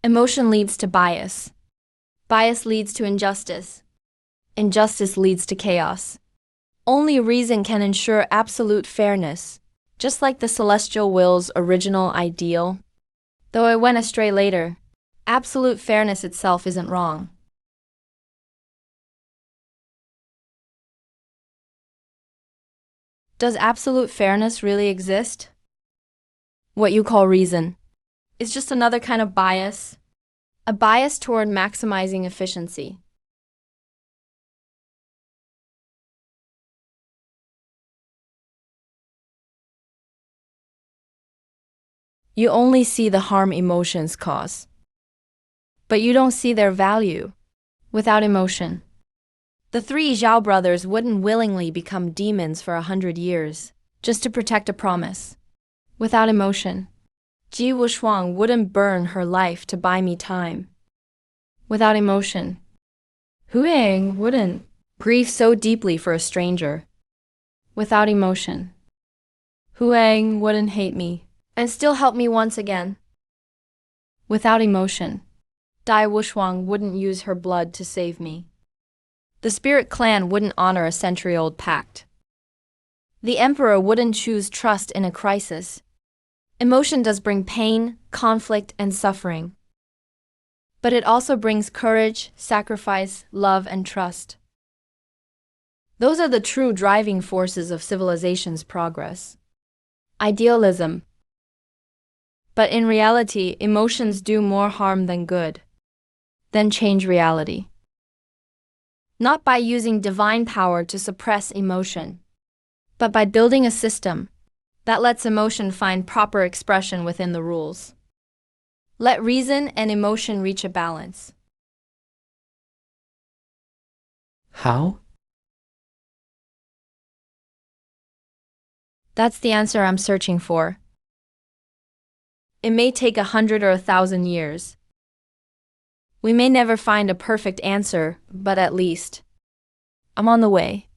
Emotion leads to bias. Bias leads to injustice. Injustice leads to chaos. Only reason can ensure absolute fairness, just like the celestial will's original ideal. Though it went astray later, absolute fairness itself isn't wrong. Does absolute fairness really exist? What you call reason is just another kind of bias, a bias toward maximizing efficiency. You only see the harm emotions cause, but you don't see their value. Without emotion, the three Zhao brothers wouldn't willingly become demons for 100 years, just to protect a promise. Without emotion, Ji Wushuang wouldn't burn her life to buy me time. Without emotion, Hu Yang wouldn't grieve so deeply for a stranger. Without emotion, Hu Yang wouldn't hate me and still help me once again. Without emotion, Dai Wushuang wouldn't use her blood to save me. The spirit clan wouldn't honor a century-old pact. The emperor wouldn't choose trust in a crisis. Emotion does bring pain, conflict, and suffering. But it also brings courage, sacrifice, love, and trust. Those are the true driving forces of civilization's progress. Idealism. But in reality, emotions do more harm than good. Then change reality. Not by using divine power to suppress emotion, but by building a system that lets emotion find proper expression within the rules. Let reason and emotion reach a balance. How? That's the answer I'm searching for. It may take 100 or 1,000 years. We may never find a perfect answer, but at least I'm on the way.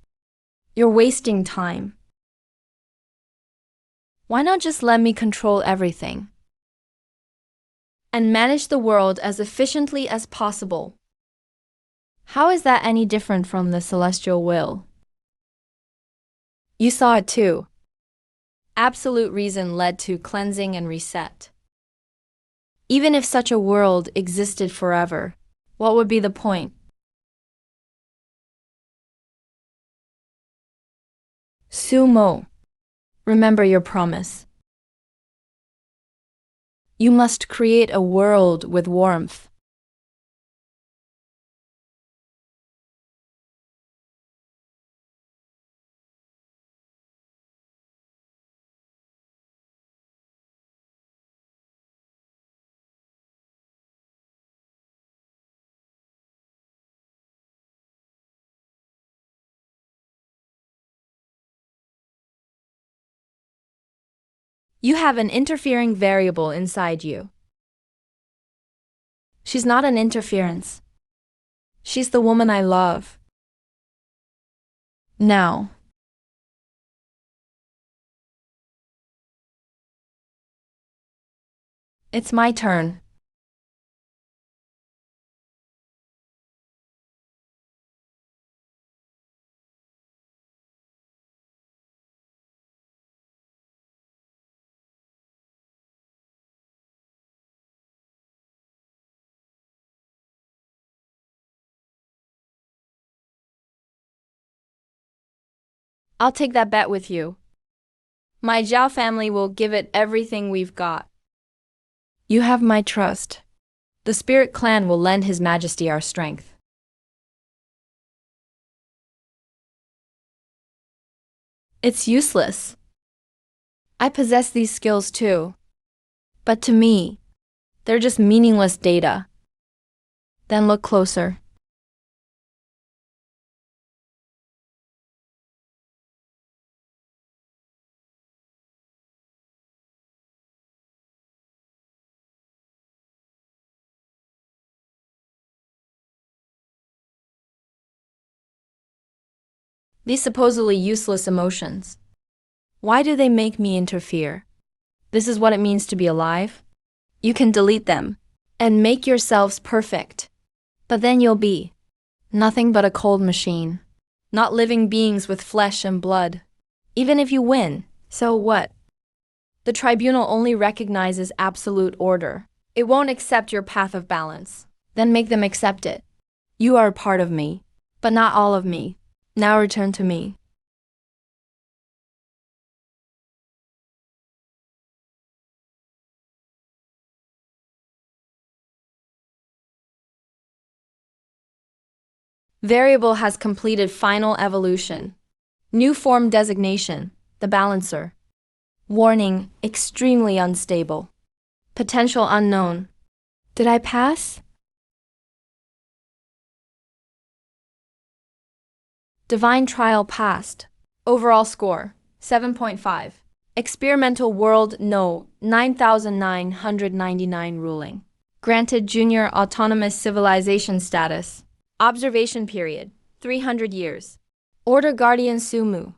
You're wasting time. Why not just let me control everything and manage the world as efficiently as possible? How is that any different from the celestial will? You saw it too. Absolute reason led to cleansing and reset. Even if such a world existed forever, what would be the point? Sumo, remember your promise. You must create a world with warmth. You have an interfering variable inside you. She's not an interference. She's the woman I love. Now, it's my turn. I'll take that bet with you. My Zhao family will give it everything we've got. You have my trust. The Spirit Clan will lend His Majesty our strength. It's useless. I possess these skills too. But to me, they're just meaningless data. Then look closer. These supposedly useless emotions. Why do they make me interfere? This is what it means to be alive? You can delete them and make yourselves perfect. But then you'll be nothing but a cold machine, not living beings with flesh and blood. Even if you win, so what? The tribunal only recognizes absolute order. It won't accept your path of balance. Then make them accept it. You are a part of me, but not all of me. Now return to me. Variable has completed final evolution. New form designation, the balancer. Warning, extremely unstable. Potential unknown. Did I pass? Divine trial passed. Overall score, 7.5. Experimental world no, 9,999 ruling. Granted junior autonomous civilization status. Observation period, 300 years. Order Guardian Sumu.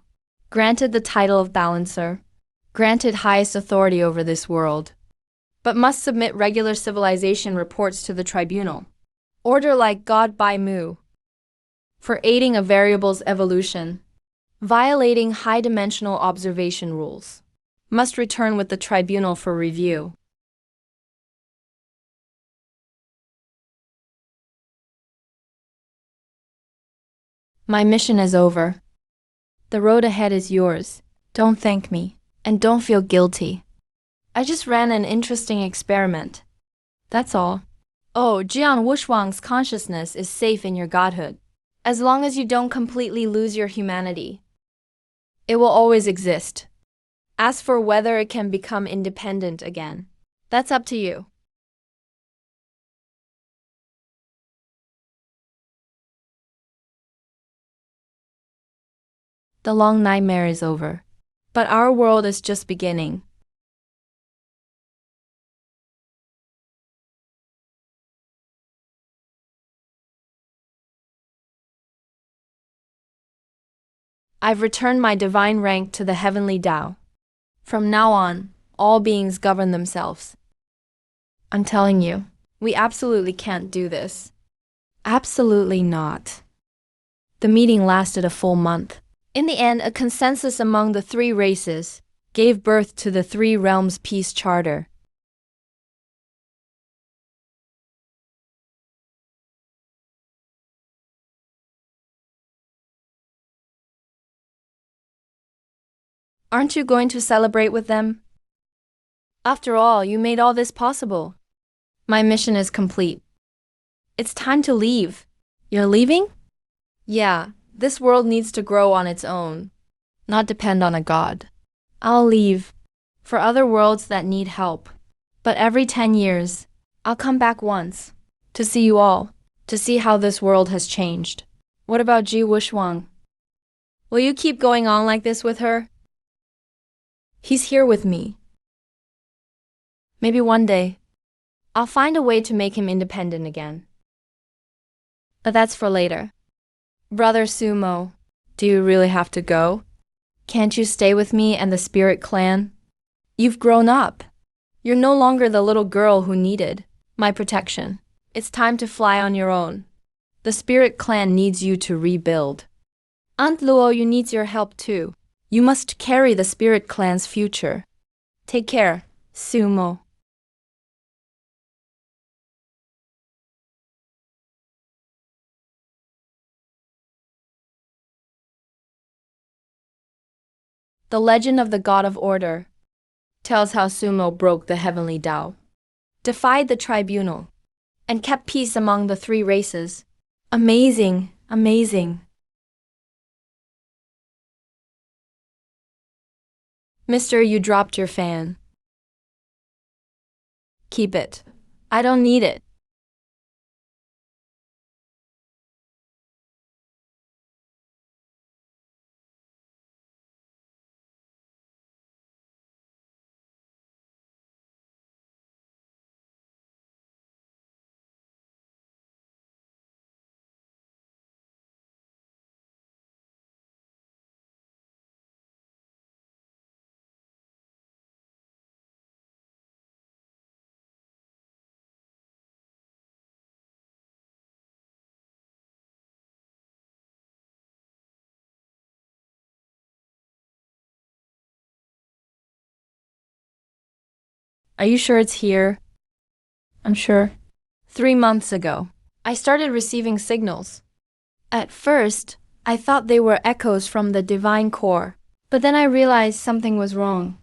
Granted the title of balancer. Granted highest authority over this world. But must submit regular civilization reports to the tribunal. Order like God by Mu. For aiding a variable's evolution. Violating high-dimensional observation rules. Must return with the tribunal for review. My mission is over. The road ahead is yours. Don't thank me. And don't feel guilty. I just ran an interesting experiment. That's all. Oh, Jian Wushwang's consciousness is safe in your godhood. As long as you don't completely lose your humanity, it will always exist. As for whether it can become independent again, that's up to you. The long nightmare is over. But our world is just beginning. I've returned my divine rank to the heavenly Tao. From now on, all beings govern themselves. I'm telling you, we absolutely can't do this. Absolutely not. The meeting lasted a full month. In the end, a consensus among the three races gave birth to the Three Realms Peace Charter. Aren't you going to celebrate with them? After all, you made all this possible. My mission is complete. It's time to leave. You're leaving? Yeah, this world needs to grow on its own, not depend on a god. I'll leave for other worlds that need help. But every 10 years, I'll come back once to see you all, to see how this world has changed. What about Ji Wushwang? Will you keep going on like this with her? He's here with me. Maybe one day, I'll find a way to make him independent again. But that's for later. Brother Sumo, do you really have to go? Can't you stay with me and the Spirit Clan? You've grown up. You're no longer the little girl who needed my protection. It's time to fly on your own. The Spirit Clan needs you to rebuild. Aunt Luo, you needs your help too. You must carry the Spirit Clan's future. Take care, Sumo. The legend of the God of Order tells how Sumo broke the heavenly Tao, defied the tribunal, and kept peace among the three races. Amazing, amazing. Mister, you dropped your fan. Keep it. I don't need it. Are you sure it's here? I'm sure. 3 months ago, I started receiving signals. At first, I thought they were echoes from the divine core, but then I realized something was wrong.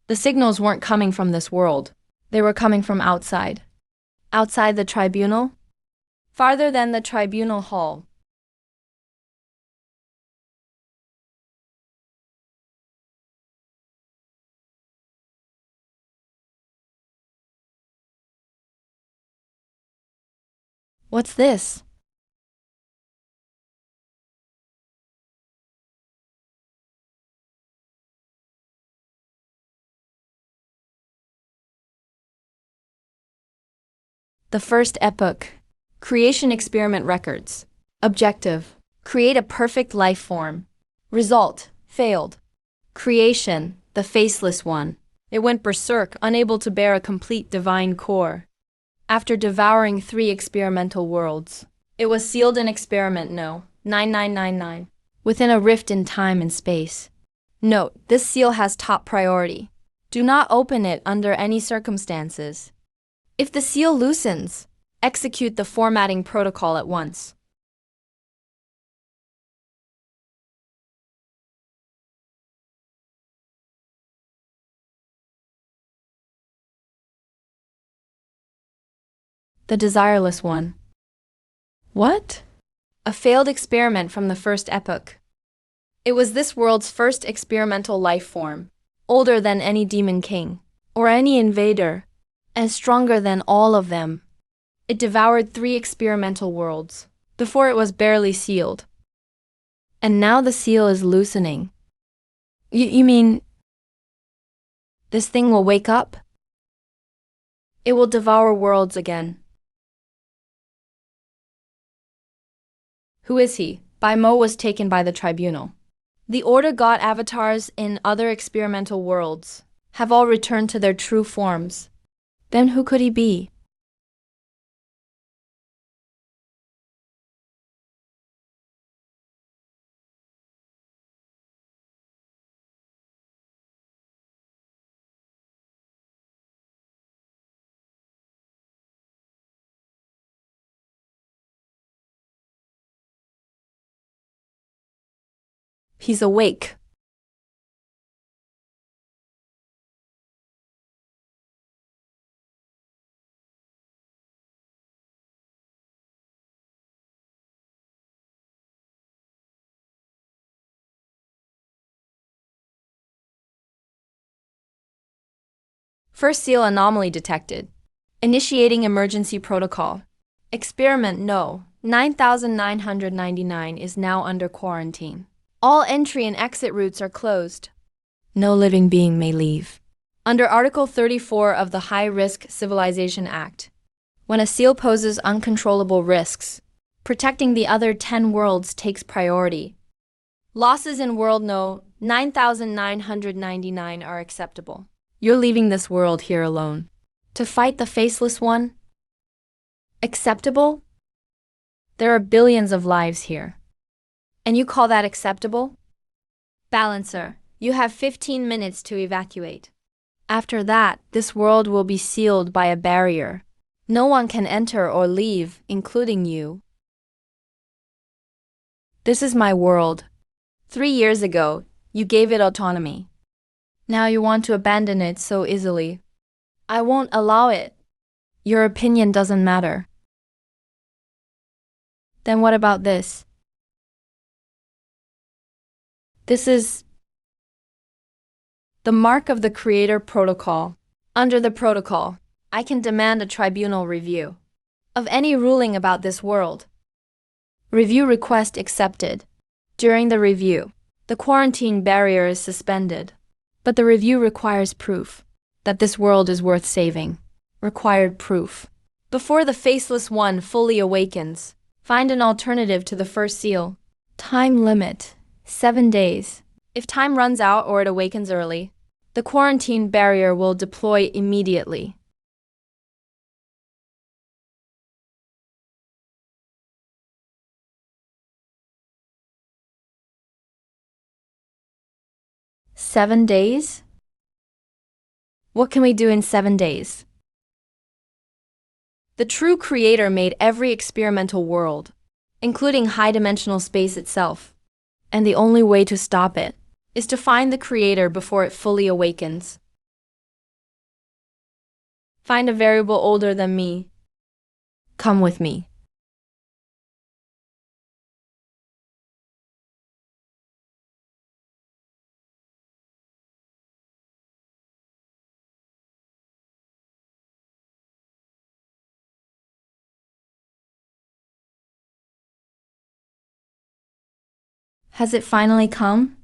The signals weren't coming from this world. They were coming from outside. Outside the tribunal? Farther than the tribunal hall. What's this? The first epoch. Creation experiment records. Objective. Create a perfect life form. Result. Failed. Creation. The faceless one. It went berserk, unable to bear a complete divine core. After devouring 3 experimental worlds, it was sealed in experiment No. 9999 within a rift in time and space. Note, this seal has top priority. Do not open it under any circumstances. If the seal loosens, execute the formatting protocol at once. The desireless one. What? A failed experiment from the first epoch. It was this world's first experimental life form, older than any demon king, or any invader, and stronger than all of them. It devoured 3 experimental worlds, before it was barely sealed. And now the seal is loosening. You mean, this thing will wake up? It will devour worlds again. Who is he? Mo was taken by the tribunal. The Order got avatars in other experimental worlds, have all returned to their true forms. Then who could he be? He's awake. First seal anomaly detected. Initiating emergency protocol. Experiment No. 9999 is now under quarantine. All entry and exit routes are closed. No living being may leave. Under Article 34 of the High Risk Civilization Act, when a seal poses uncontrollable risks, protecting the other 10 worlds takes priority. Losses in World No. 9999 are acceptable. You're leaving this world here alone. To fight the Faceless One? Acceptable? There are billions of lives here. And you call that acceptable? Balancer, you have 15 minutes to evacuate. After that, this world will be sealed by a barrier. No one can enter or leave, including you. This is my world. 3 years ago, you gave it autonomy. Now you want to abandon it so easily. I won't allow it. Your opinion doesn't matter. Then what about this? This is the mark of the Creator Protocol. Under the protocol, I can demand a tribunal review of any ruling about this world. Review request accepted. During the review, the quarantine barrier is suspended, but the review requires proof that this world is worth saving. Required proof. Before the Faceless One fully awakens, find an alternative to the first seal. Time limit, 7 days. If time runs out or it awakens early, the quarantine barrier will deploy immediately. "7 days? What can we do in 7 days?" The true creator made every experimental world, including high-dimensional space itself, and the only way to stop it is to find the creator before it fully awakens. Find a variable older than me. Come with me. Has it finally come?